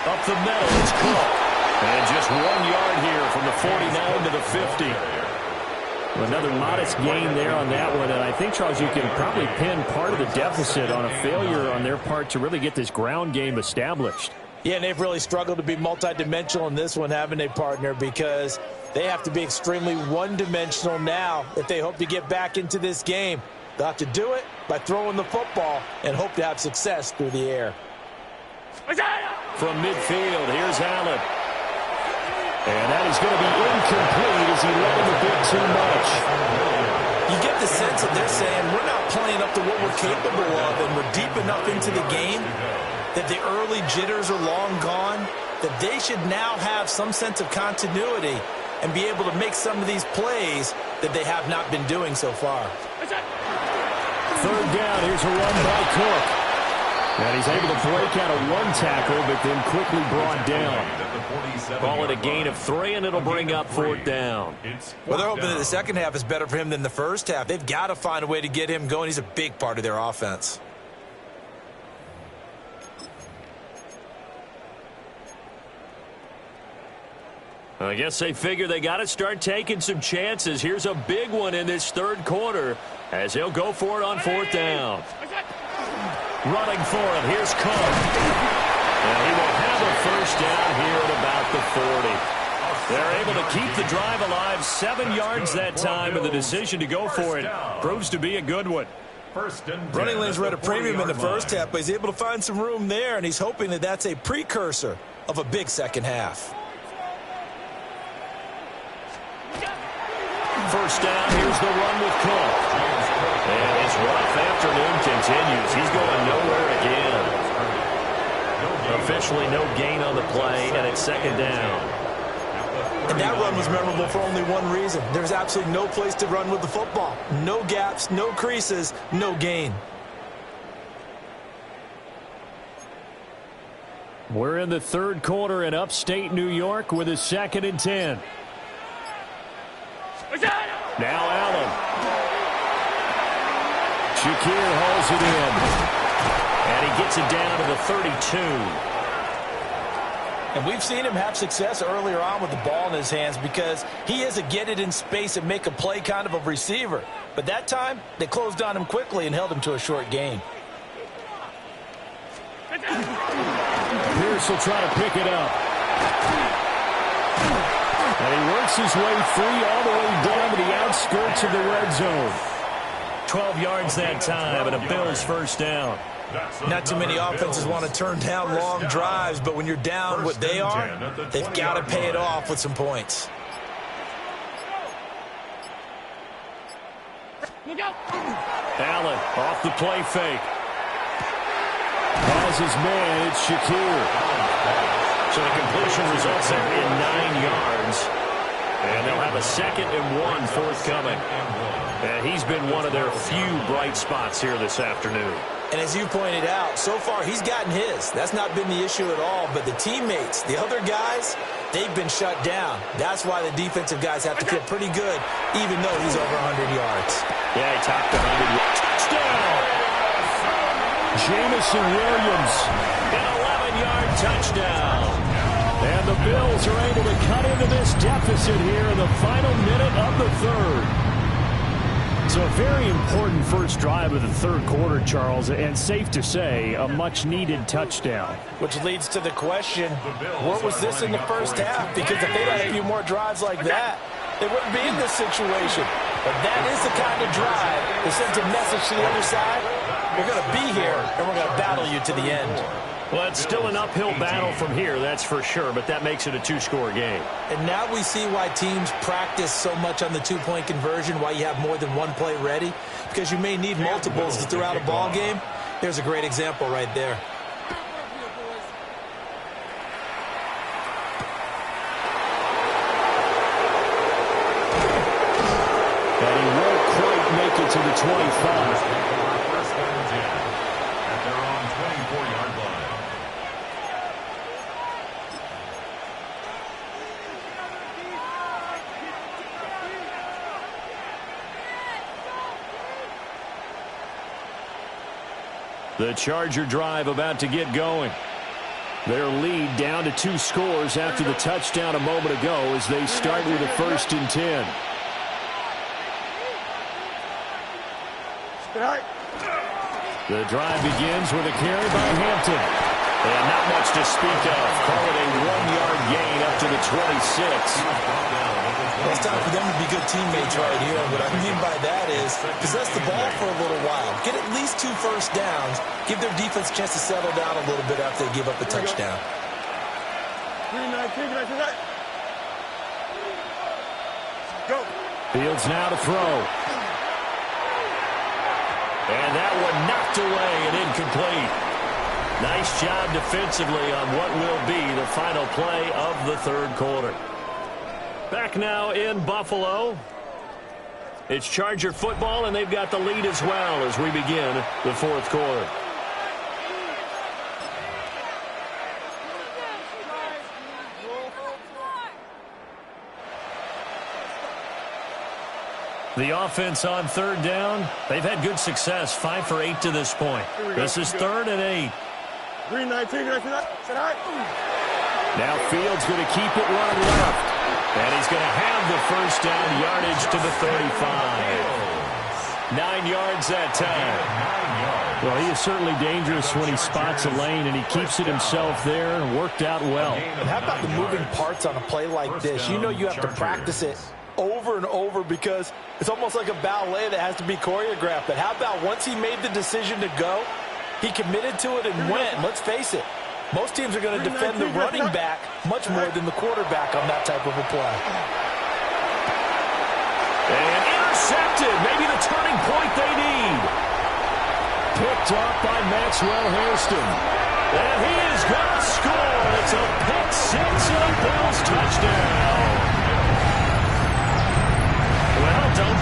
Up the middle, it's Cook. And just 1 yard here from the 49 to the 50. Another modest gain there on that one. And I think, Charles, you can probably pin part of the deficit on a failure on their part to really get this ground game established. Yeah, and they've really struggled to be multidimensional in this one, haven't they, partner? Because they have to be extremely one-dimensional now if they hope to get back into this game. They'll have to do it by throwing the football and hope to have success through the air. From midfield, here's Allen. And that is going to be incomplete as he let him a bit too much. You get the sense that they're saying we're not playing up to what we're capable of, and we're deep enough into the game that the early jitters are long gone, that they should now have some sense of continuity and be able to make some of these plays that they have not been doing so far. 3rd down, here's a run by Cook. And he's able to break out of 1 tackle, but then quickly brought down. Call it a gain of 3, and it'll bring up 4th down. Well, they're hoping that the second half is better for him than the first half. They've got to find a way to get him going. He's a big part of their offense. I guess they figure they got to start taking some chances. Here's a big one in this 3rd quarter as he'll go for it on 4th down. Running for it, here's Cook. And he will have a first down here at about the 40. They're able to keep the drive alive, 7 yards that time, and the decision to go for it proves to be a good one. Running lanes were at a premium in the first half, but he's able to find some room there, and he's hoping that that's a precursor of a big second half. First down, here's the run with Cook. And his rough afternoon continues. He's going nowhere again. Officially no gain on the play, and it's 2nd down. And that run was memorable for only one reason. There's absolutely no place to run with the football. No gaps, no creases, no gain. We're in the third quarter in upstate New York with a 2nd and 10. Now Allen. Shakir hauls it in. And he gets it down to the 32. And we've seen him have success earlier on with the ball in his hands because he is a get it in space and make a play kind of a receiver. But that time, they closed on him quickly and held him to a short gain. Pierce will try to pick it up. And he works his way free all the way down to the outskirts of the red zone. 12 yards that time and a Bills first down. Not too many offenses want to turn down long drives, but when you're down what they are, they've got to pay it off with some points. Allen off the play fake. Has his man, it's Shakir. So the completion results in 9 yards. And they'll have a 2nd and 1 forthcoming. And he's been one of their few bright spots here this afternoon. And as you pointed out, so far he's gotten his. That's not been the issue at all. But the teammates, the other guys, they've been shut down. That's why the defensive guys have to feel pretty good, even though he's over 100 yards. Yeah, he topped 100. Touchdown! Jamison Williams, an 11-yard touchdown. And the Bills are able to cut into this deficit here in the final minute of the third. So a very important first drive of the third quarter, Charles, and safe to say, a much-needed touchdown. Which leads to the question, where was this in the first half? Because if they had a few more drives like that, they wouldn't be in this situation. But that is the kind of drive that sends a message to the other side. We're going to be here, and we're going to battle you to the end. Well, it's still an uphill battle from here, that's for sure, but that makes it a 2-score game. And now we see why teams practice so much on the 2-point conversion, why you have more than one play ready, because you may need multiples throughout a ball game. Here's a great example right there. And he won't quite make it to the 25. At their own 24-yard line. The Charger drive about to get going. Their lead down to 2 scores after the touchdown a moment ago as they start with a 1st and 10. The drive begins with a carry by Hampton. And not much to speak of. Call it a 1-yard gain up to the 26. Well, it's time for them to be good teammates right here. And what I mean by that is possess the ball for a little while. Get at least 2 first downs. Give their defense a chance to settle down a little bit after they give up a touchdown. Go. Fields now to throw. And that one knocked away and incomplete. Nice job defensively on what will be the final play of the third quarter. Back now in Buffalo. It's Charger football, and they've got the lead as well as we begin the fourth quarter. The offense on third down, they've had good success, 5 for 8 to this point. This is 3rd and 8. Now Fields going to keep it running left. And he's going to have the first down, yardage to the 35. 9 yards that time. Well, he is certainly dangerous when he spots a lane, and he keeps it himself there and worked out well. And how about the moving parts on a play like this? You know you have to practice it over and over because it's almost like a ballet that has to be choreographed. But how about once he made the decision to go, he committed to it and went. Let's face it, most teams are going to defend the running back much more than the quarterback on that type of a play. And intercepted, maybe the turning point they need. Picked up by Maxwell Hairston. And he is going to score. It's a pick six and a Bills touchdown.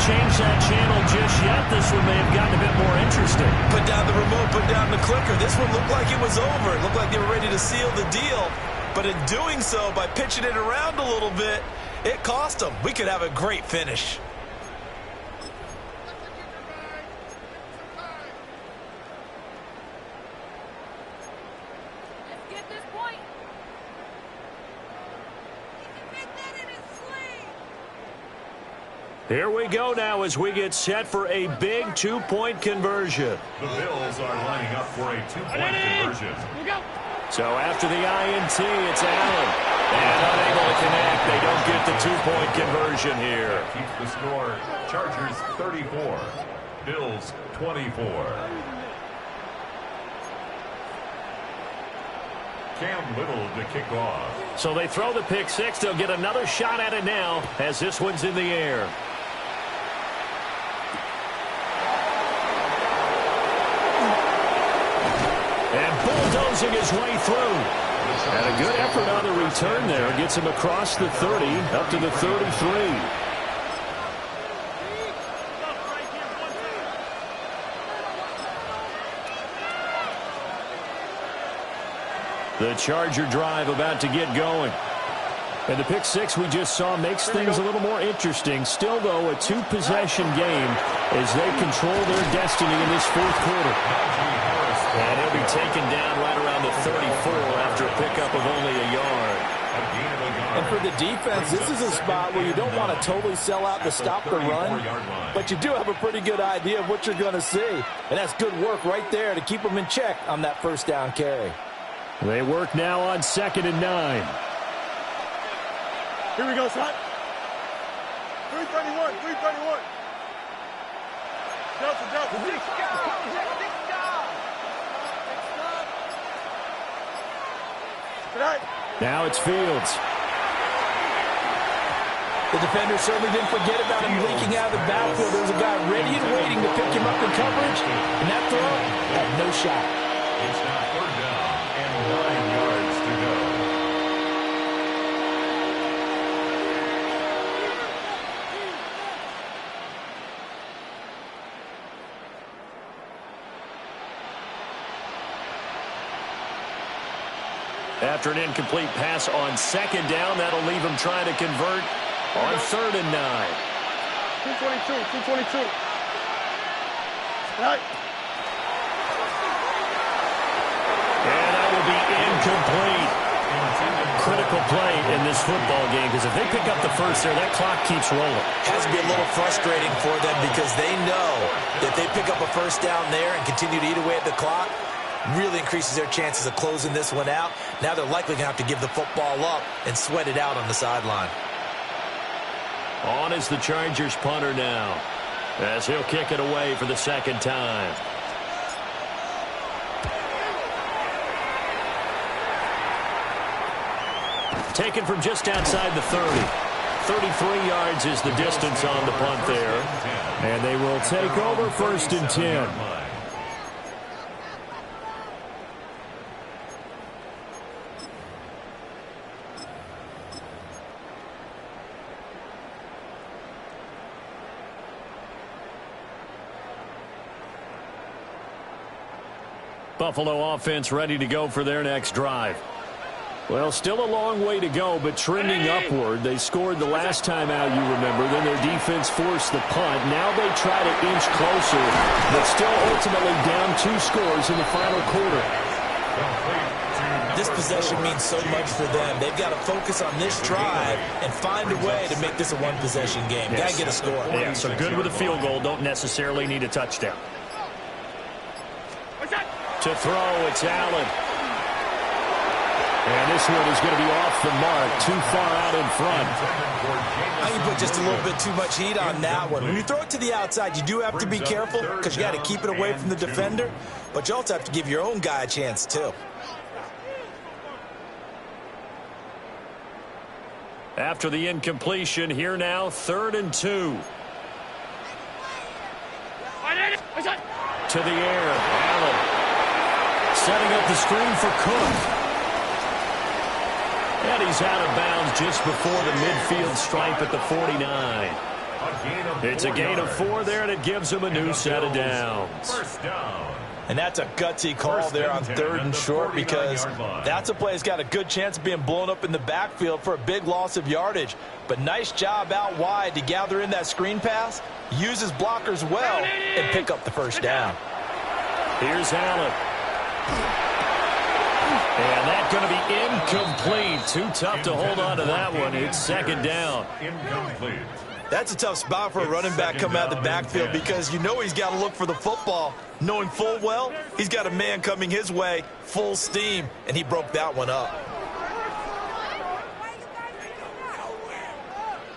change that channel just yet. This one may have gotten a bit more interesting. Put down the remote, put down the clicker. This one looked like it was over. It looked like they were ready to seal the deal. But in doing so, by pitching it around a little bit, it cost them. We could have a great finish. Here we go now as we get set for a big two-point conversion. The Bills are lining up for a two-point conversion. So after the INT, it's Allen. And unable to connect. They don't get the two-point conversion here. Keeps the score. Chargers 34. Bills 24. Cam Little to kick off. So they throw the pick six. They'll get another shot at it now as this one's in the air. And bulldozing his way through. And a good effort on the return there. Gets him across the 30, up to the 33. The Charger drive about to get going. And the pick six we just saw makes things a little more interesting. Still, though, a two-possession game as they control their destiny in this fourth quarter. And he'll be taken down right around the 34 after a pickup of only a yard. And for the defense, this is a spot where you don't want to totally sell out to stop the run, but you do have a pretty good idea of what you're going to see. And that's good work right there to keep them in check on that first down carry. They work now on 2nd and 9. Here we go, son. 331, 331. Delta, Delta. Now it's Fields. The defender certainly didn't forget about him leaking out of the backfield. There was a guy ready and waiting to pick him up in coverage, and that throw had no shot. It's now 3rd down and 9 yards to go. After an incomplete pass on 2nd down, that'll leave him trying to convert on 3rd and 9. 222, 222. Right. And that will be incomplete. Critical play in this football game, because if they pick up the first there, that clock keeps rolling. Has to be a little frustrating for them because they know that they pick up a first down there and continue to eat away at the clock, really increases their chances of closing this one out. Now they're likely going to have to give the football up and sweat it out on the sideline. On is the Chargers punter now, as he'll kick it away for the 2nd time. Taken from just outside the 30. 33 yards is the distance on the punt there. And they will take over 1st and 10. Buffalo offense ready to go for their next drive. Well, still a long way to go, but trending upward. They scored the last time out, you remember. Then their defense forced the punt. Now they try to inch closer, but still ultimately down 2 scores in the final quarter. This possession means so much for them. They've got to focus on this drive and find a way to make this a one-possession game. Got to get a score. Yeah, so good with a field goal. Don't necessarily need a touchdown. To throw, it's Allen. And this one is going to be off the mark, too far out in front. I can put just a little bit too much heat on that one. When you throw it to the outside, you do have to be careful because you got to keep it away from the defender, but you also have to give your own guy a chance too. After the incompletion, here now, 3rd and 2. To the air, Allen. Setting up the screen for Cook. And he's out of bounds just before the midfield stripe at the 49. It's a gain of 4 there, and it gives them a new set of downs. First down. And that's a gutsy call there on 3rd and short, because that's a play that's got a good chance of being blown up in the backfield for a big loss of yardage. But nice job out wide to gather in that screen pass, use his blockers well, and pick up the first down. Here's Allen. And that's going to be incomplete. Too tough to hold on to that one. It's 2nd down. Incomplete. That's a tough spot for a running back coming out of the backfield, because you know he's got to look for the football, knowing full well he's got a man coming his way full steam, and he broke that one up.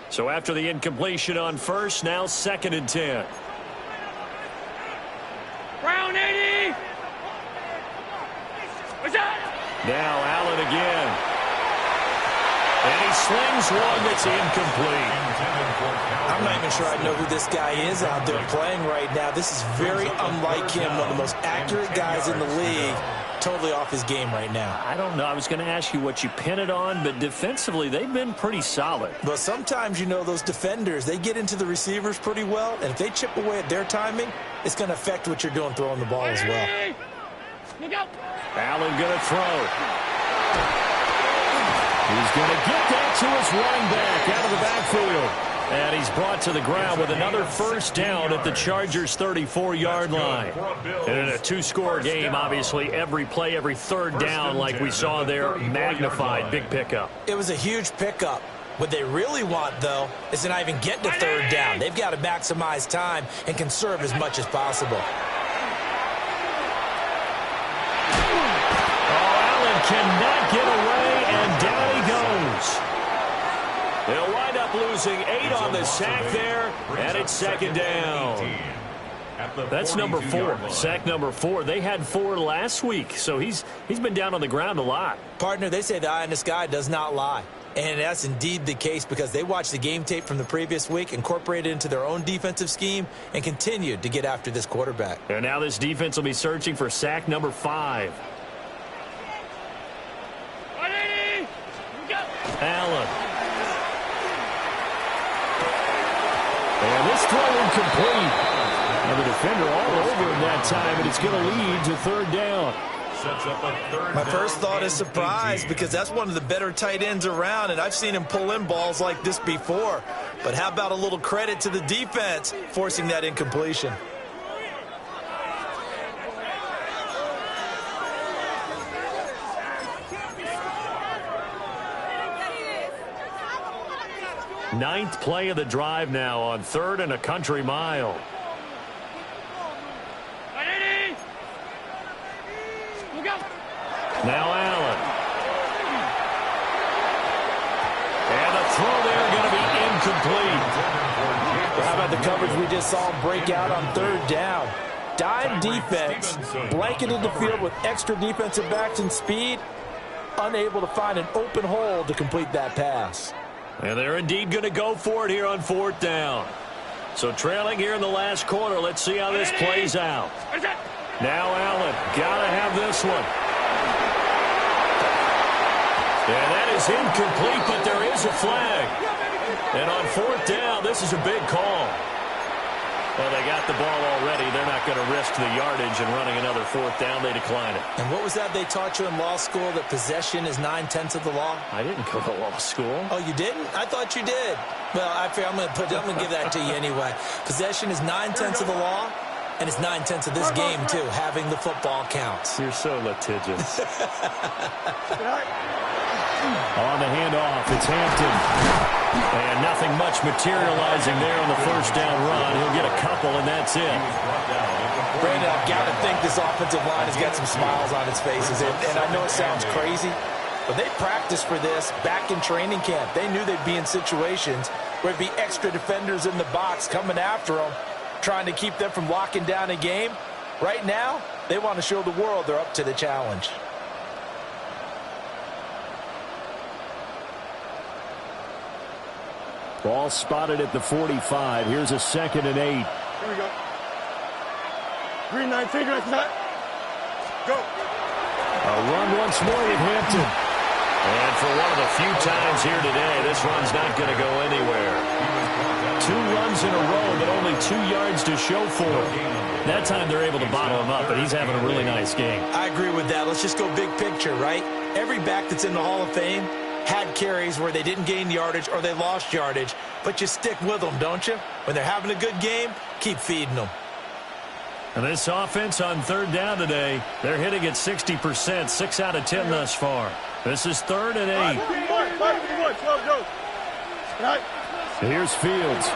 So after the incompletion on first, now 2nd and 10. Brown 80. What's that? Now Allen again. And he slings one that's incomplete. I'm not even sure I know who this guy is out there playing right now. This is very unlike him, one of the most accurate guys in the league. Totally off his game right now. I don't know. I was going to ask you what you pin it on, but defensively, they've been pretty solid. But sometimes, you know, those defenders, they get into the receivers pretty well, and if they chip away at their timing, it's going to affect what you're doing throwing the ball as well. Allen going to throw. He's going to get that to his running back out of the backfield. And he's brought to the ground with another first down at the Chargers' 34-yard line. And in a 2-score game, obviously, every play, every 3rd down, like we saw there, magnified. Big pickup. It was a huge pickup. What they really want, though, is to not even get to 3rd down. They've got to maximize time and conserve as much as possible. Allen cannot get away, and down he goes. They'll wind up losing 8 on the sack there, and it's 2nd down. That's number 4, sack number 4. They had 4 last week, so he's been down on the ground a lot. Partner, they say the eye in the sky does not lie. And that's indeed the case, because they watched the game tape from the previous week, incorporated it into their own defensive scheme, and continued to get after this quarterback. And now this defense will be searching for sack number 5. Allen. And this throw incomplete. And the defender all over him that time, and it's going to lead to 3rd down. My first thought is surprise, because that's one of the better tight ends around, and I've seen him pull in balls like this before. But how about a little credit to the defense forcing that incompletion? Ninth play of the drive now on 3rd and a country mile. Now Allen. And the throw there going to be incomplete. How about the coverage we just saw him break out on 3rd down? Dime defense, blanketed the field with extra defensive backs and speed, unable to find an open hole to complete that pass. And they're indeed going to go for it here on 4th down. So trailing here in the last quarter, let's see how this plays out. Now Allen, got to have this one. And that is incomplete, but there is a flag. And on 4th down, this is a big call. Well, they got the ball already. They're not going to risk the yardage and running another 4th down. They decline it. And what was that they taught you in law school, that possession is 9/10 of the law? I didn't go to law school. Oh, you didn't? I thought you did. Well, I'm going to give that to you anyway. Possession is 9/10 of the law, and it's 9/10 of this game, too. Having the football counts. You're so litigious. On the handoff, it's Hampton. And nothing much materializing there on the first down run. He'll get a couple, and that's it. Brandon, I've got to think this offensive line has got some smiles on its faces. And I know it sounds crazy, but they practiced for this back in training camp. They knew they'd be in situations where it'd be extra defenders in the box coming after them, trying to keep them from locking down a game. Right now, they want to show the world they're up to the challenge. Ball spotted at the 45. Here's a 2nd and 8. Here we go. Green 19, right side. Go. A run once more at Hampton. And for one of the few times here today, this run's not going to go anywhere. 2 runs in a row, but only 2 yards to show for it. That time they're able to bottle him up, but he's having a really nice game. I agree with that. Let's just go big picture, right? Every back that's in the Hall of Fame had carries where they didn't gain yardage or they lost yardage, but you stick with them, don't you? When they're having a good game, keep feeding them. And this offense on 3rd down today, they're hitting at 60%, 6 out of 10 thus far. This is 3rd and 8. Here's Fields.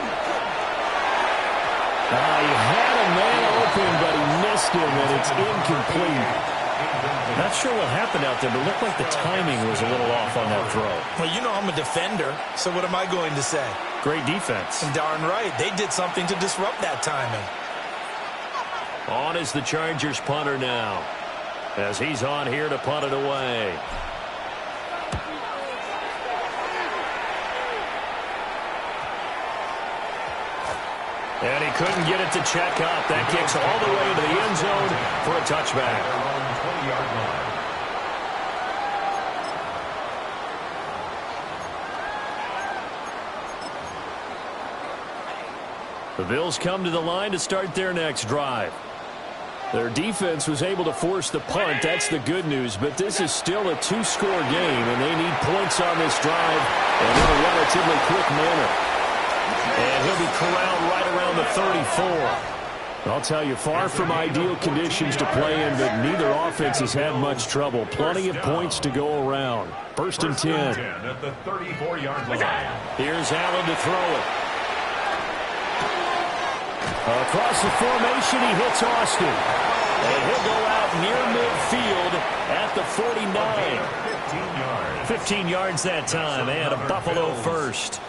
He had a man open, but he missed him, and it's incomplete. Not sure what happened out there, but it looked like the timing was a little off on that throw. Well, you know I'm a defender, so what am I going to say? Great defense. And darn right, they did something to disrupt that timing. On is the Chargers punter now, as he's on here to punt it away. And he couldn't get it to check up. That kicks all the way to the end zone for a touchback. The Bills come to the line to start their next drive. Their defense was able to force the punt. That's the good news. But this is still a 2-score game, and they need points on this drive and in a relatively quick manner. And he'll be corralled right around the 34. I'll tell you, far from ideal conditions to play in, but neither offense has had much trouble. Plenty of points to go around. First and 10. At the 34-yard line. Here's Allen to throw it. Across the formation, he hits Austin. And he'll go out near midfield at the 49. 15 yards that time, and a Buffalo first.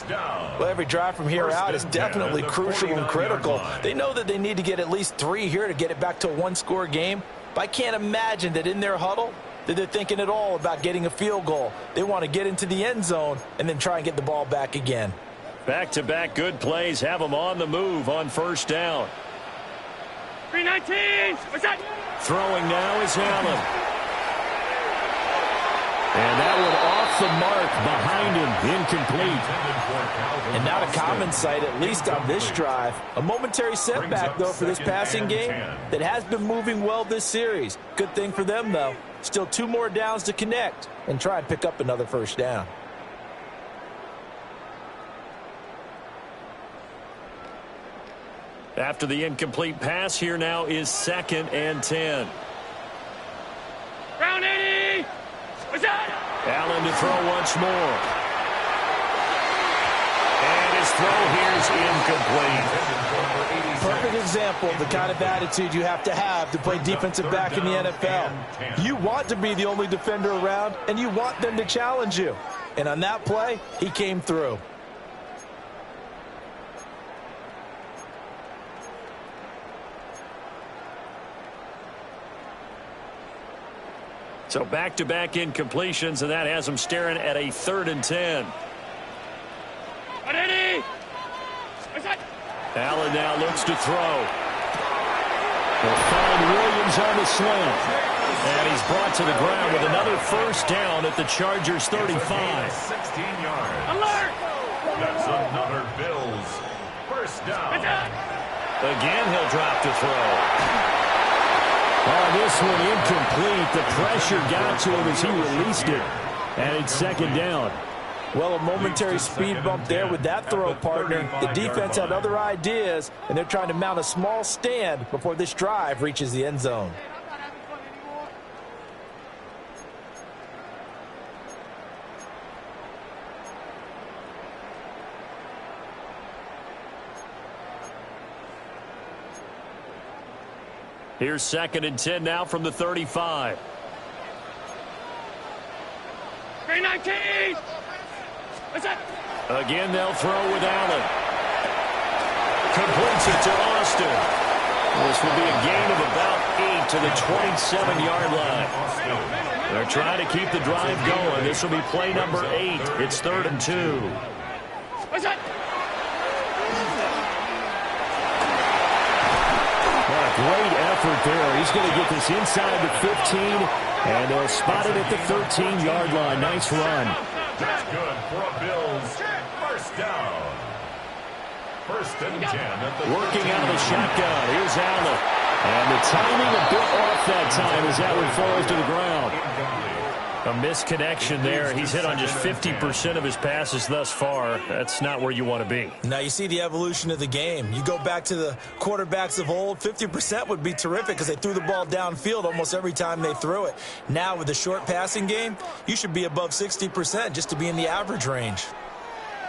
Well, every drive from here out is definitely crucial and critical. They know that they need to get at least 3 here to get it back to a 1-score game. But I can't imagine that in their huddle that they're thinking at all about getting a field goal. They want to get into the end zone and then try and get the ball back again. Back-to-back good plays have them on the move on first down. 319. What's that? Throwing now is Allen. And that one off the mark behind him, incomplete. And not a common sight, at least on this drive. A momentary setback, though, for this passing game that has been moving well this series. Good thing for them, though. Still 2 more downs to connect and try and pick up another first down. After the incomplete pass, here now is 2nd and 10. Round 80. What's that? Allen to throw once more. And his throw here's incomplete. Perfect example of the kind of attitude you have to play defensive back in the NFL. You want to be the only defender around, and you want them to challenge you. And on that play, he came through. So back-to-back incompletions, and that has them staring at a 3rd and 10. Allen now looks to throw. They'll find Williams on the slant. And he's brought to the ground with another first down at the Chargers' 35. 16 yards. Alert! That's another Bills first down. Again, he'll drop to throw. Oh, this one incomplete. The pressure got to him as he released it. And it's 2nd down. Well, a momentary speed bump there with that throw, partner. The defense had other ideas, and they're trying to mount a small stand before this drive reaches the end zone. Here's 2nd and 10 now from the 35. 319. What's that? Again, they'll throw with Allen. Completes it to Austin. This will be a gain of about 8 to the 27-yard line. They're trying to keep the drive going. This will be play number 8. It's 3rd and 2. What's that? Great effort there. He's going to get this inside the 15, and they'll spot it at the 13-yard line. Nice run. That's good for a Bills first down. First and 10 at the Working out of the shotgun. Here's Allen. And the timing a bit off that time as that one falls to the ground. A misconnection there. He's hit on just 50% of his passes thus far. That's not where you want to be. Now you see the evolution of the game. You go back to the quarterbacks of old, 50% would be terrific because they threw the ball downfield almost every time they threw it. Now with the short passing game, you should be above 60% just to be in the average range.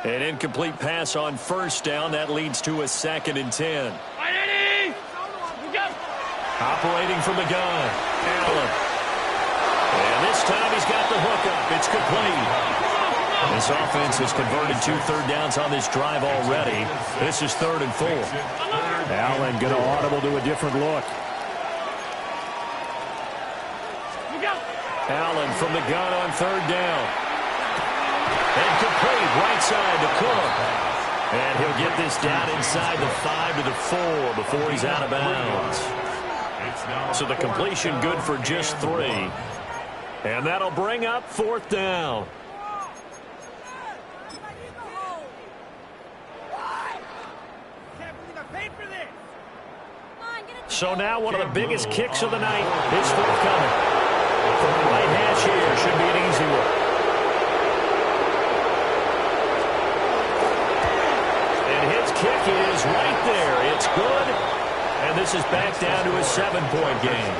An incomplete pass on first down. That leads to a 2nd and 10. Operating from the gun, Allen. And this time he's got the hook up. It's complete. This offense has converted 2 third downs on this drive already. This is 3rd and 4. Allen going to audible to a different look. Allen from the gun on 3rd down. And complete right side to Cook. And he'll get this down inside the 5 to the 4 before he's out of bounds. So the completion good for just 3. And that'll bring up 4th down. So now one of the biggest kicks of the night is forthcoming. From the right hash here, should be an easy one. And his kick is right there. It's good. And this is back down to a 7-point game.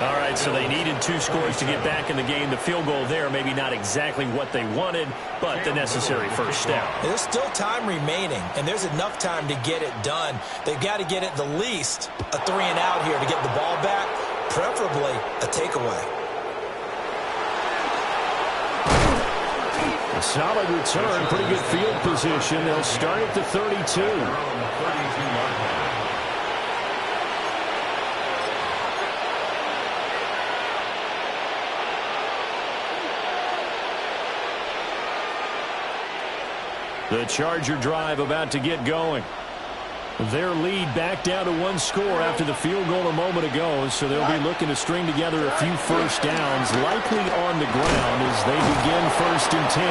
All right, so they needed 2 scores to get back in the game. The field goal there, maybe not exactly what they wanted, but the necessary first step. There's still time remaining, and there's enough time to get it done. They've got to get at the least a 3 and out here to get the ball back, preferably a takeaway. A solid return, pretty good field position. They'll start at the 32. The Charger drive about to get going. Their lead back down to 1 score after the field goal a moment ago, so they'll be looking to string together a few first downs, likely on the ground as they begin 1st and 10.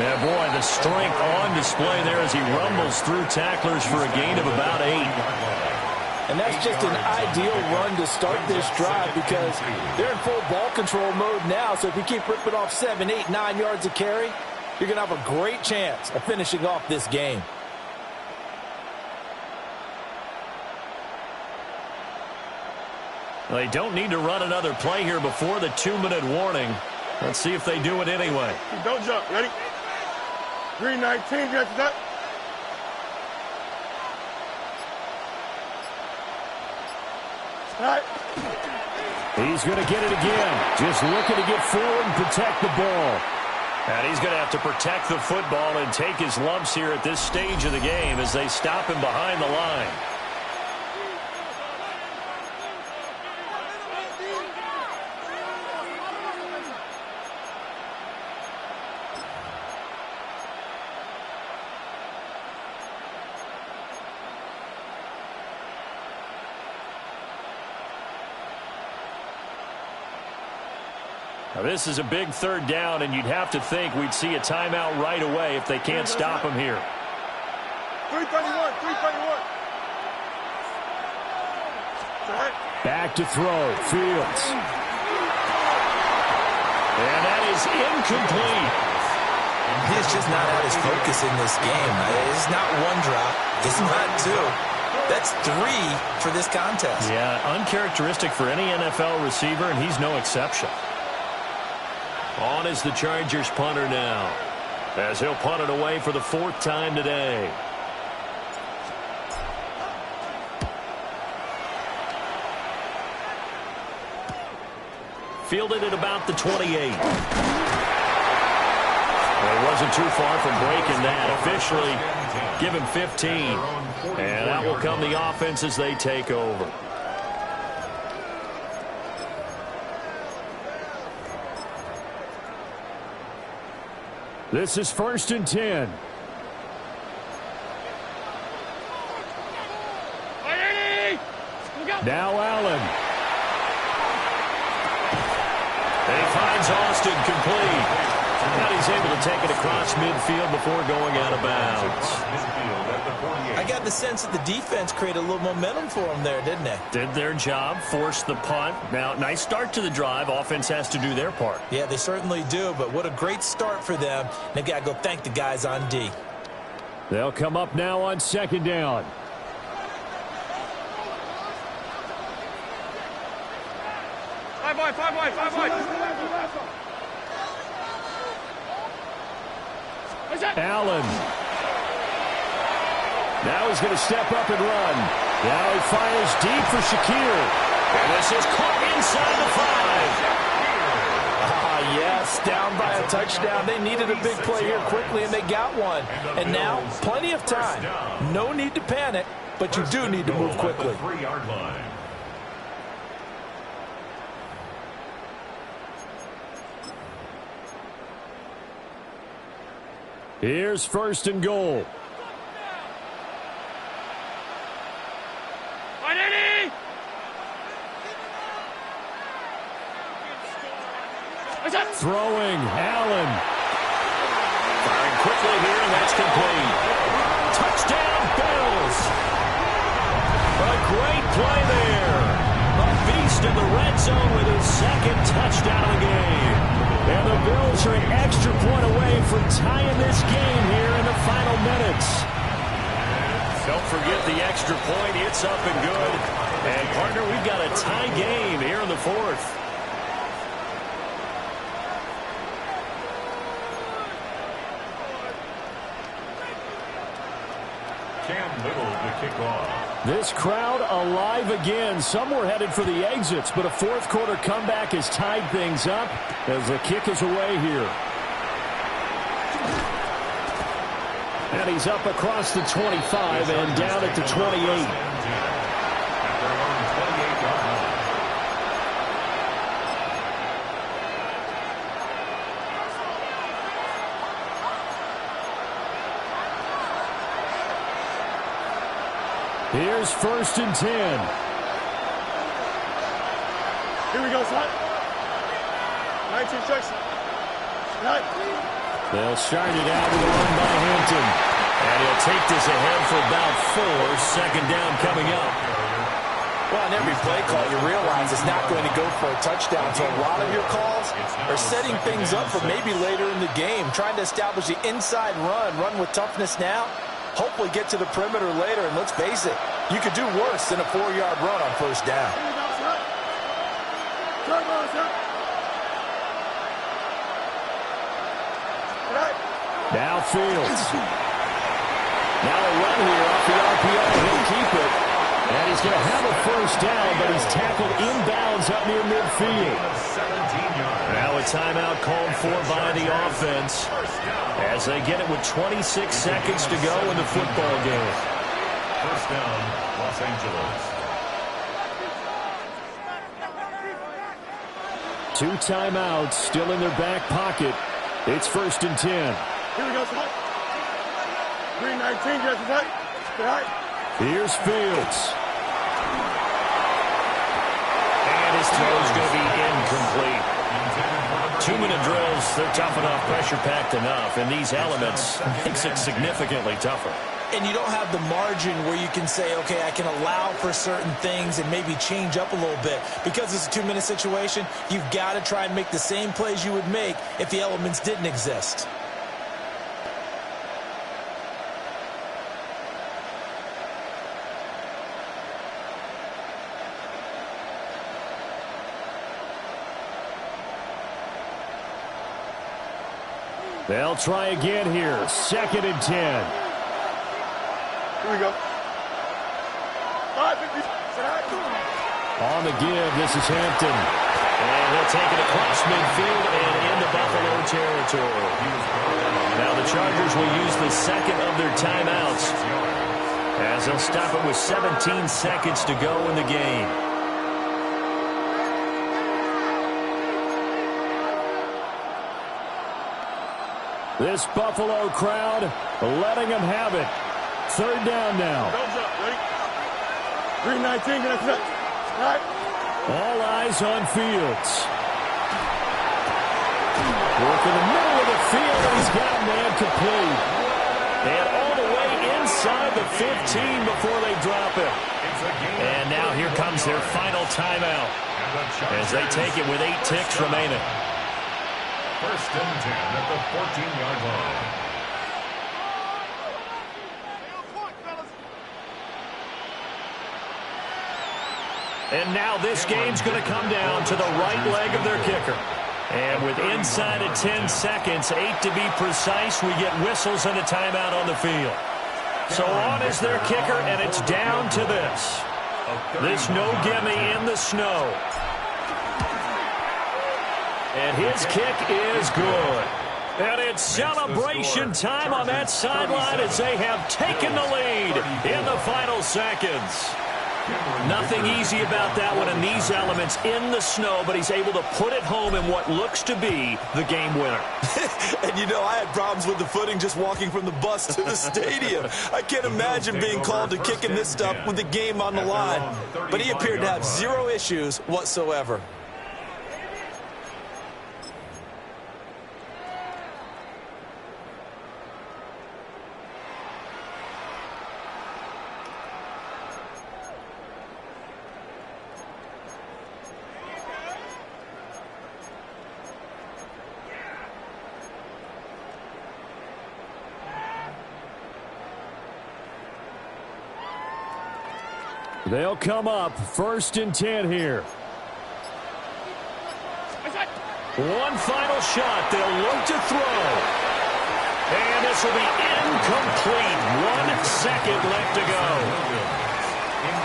Yeah, boy, the strength on display there as he rumbles through tacklers for a gain of about 8. And that's just an ideal run to start this drive because they're in full ball control mode now, so if you keep ripping off 7, 8, 9 yards of carry, you're going to have a great chance of finishing off this game. They don't need to run another play here before the 2-minute warning. Let's see if they do it anyway. Don't jump. Ready? Green 19, get that. All right. He's going to get it again. Just looking to get forward and protect the ball. And he's going to have to protect the football and take his lumps here at this stage of the game as they stop him behind the line. Now, this is a big 3rd down, and you'd have to think we'd see a timeout right away if they can't stop him here. 331, 331. Back to throw, Fields. And that is incomplete. He's just not at his focus in this game. It's not 1 drop. It's not 2. That's 3 for this contest. Yeah, uncharacteristic for any NFL receiver, and he's no exception. On is the Chargers punter now, as he'll punt it away for the 4th time today. Fielded at about the 28. Well, it wasn't too far from breaking that. Officially, give him 15. And that will come the offense as they take over. This is 1st and 10. Now Allen. And he finds Austin complete. And he's able to take it across midfield before going out of bounds. I got the sense that the defense created a little momentum for them there, didn't they? Did their job, forced the punt. Now, nice start to the drive. Offense has to do their part. Yeah, they certainly do, but what a great start for them. They've got to go thank the guys on D. They'll come up now on second down. Five wide. Allen. Now he's going to step up and run. Now he fires deep for Shakir. And this is caught inside the 5. Yes, down by a touchdown. They needed a big play here quickly, and they got one. And now, plenty of time. No need to panic, but you do need to move quickly. 3-yard line. Here's first and goal. Throwing, Allen. Firing quickly here, and that's complete. Touchdown, Bills. A great play there. A beast in the red zone with his second touchdown of the game. And the Bills are an extra point away from tying this game here in the final minutes. Don't forget the extra point. It's up and good. And, partner, we've got a tie game here in the fourth. This crowd alive again. Some were headed for the exits, but a fourth quarter comeback has tied things up as the kick is away here. And he's up across the 25 and down at the 28. Here's first and 10. Here we go, son. 19 section. They'll start it out with a run by Hampton. And he'll take this ahead for about 4. Second down coming up. Well, on every play call, you realize it's not going to go for a touchdown. So a lot of your calls are setting things up for maybe later in the game, trying to establish the inside run with toughness now. Hopefully get to the perimeter later, and let's face it, you could do worse than a 4-yard run on first down. Now Fields. Now a run here off the RPO. He'll keep it. And he's going to have a first down, but he's tackled inbounds up near midfield. Now a timeout called for by the offense as they get it with 26 seconds to go in the football game. First down, Los Angeles. 2 timeouts still in their back pocket. It's first and 10. Here we go, son. 319, get right. Here's Fields. And his throw is going to be incomplete. 2-minute drills, they're tough enough, pressure-packed enough, and these elements makes it significantly tougher. And you don't have the margin where you can say, okay, I can allow for certain things and maybe change up a little bit. Because it's a 2-minute situation, you've got to try and make the same plays you would make if the elements didn't exist. They'll try again here. Second and 10. Here we go. On the give, this is Hampton. And he'll take it across midfield and into Buffalo territory. Now the Chargers will use the second of their timeouts as they'll stop it with 17 seconds to go in the game. This Buffalo crowd letting them have it. Third down now. 319, get up. All eyes on Fields. Work in the middle of the field, inside the 15 before they drop it. And now here comes their final timeout as they take it with 8 ticks remaining. First and 10 at the 14-yard line. And now this game's going to come down to the right leg of their kicker. And with inside of 10 seconds, 8 to be precise, we get whistles and a timeout on the field. So on is their kicker, and it's down to this. This no-gimme in the snow. And his kick is good. And it's celebration time on that sideline as they have taken the lead in the final seconds. Nothing easy about that one in these elements in the snow, but he's able to put it home in what looks to be the game winner. And you know, I had problems with the footing just walking from the bus to the stadium. I can't imagine being called to kicking this stuff with the game on the line. But he appeared to have zero issues whatsoever. They'll come up first and 10 here. One final shot. They'll look to throw. And this will be incomplete. 1 second left to go.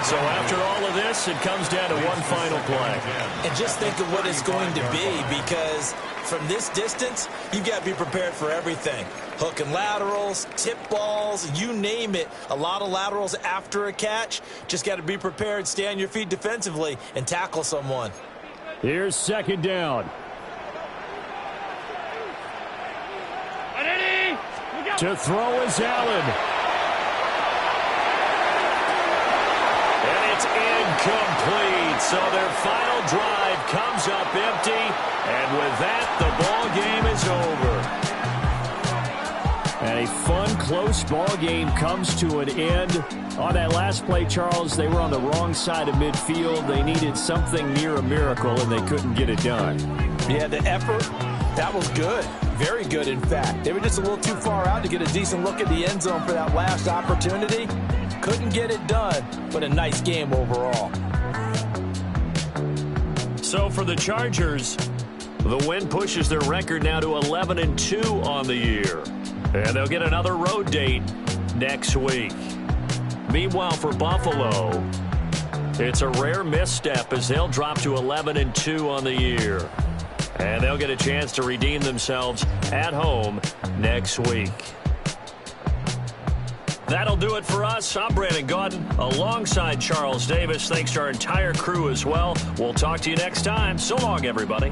So after all of this, it comes down to one final play. And just think of what it's going to be, because from this distance, you've got to be prepared for everything. Hook and laterals, tip balls, you name it. A lot of laterals after a catch. Just got to be prepared, stay on your feet defensively, and tackle someone. Here's second down. To throw is Allen. And it's incomplete. So their final drive comes up empty. And with that, the ball game is over. And a fun, close ball game comes to an end. On that last play, Charles, they were on the wrong side of midfield. They needed something near a miracle, and they couldn't get it done. Yeah, the effort, that was good. Very good, in fact. They were just a little too far out to get a decent look at the end zone for that last opportunity. Couldn't get it done, but a nice game overall. So for the Chargers, the win pushes their record now to 11-2 on the year. And they'll get another road date next week. Meanwhile, for Buffalo, it's a rare misstep as they'll drop to 11-2 on the year. And they'll get a chance to redeem themselves at home next week. That'll do it for us. I'm Brandon Gaudin alongside Charles Davis. Thanks to our entire crew as well. We'll talk to you next time. So long, everybody.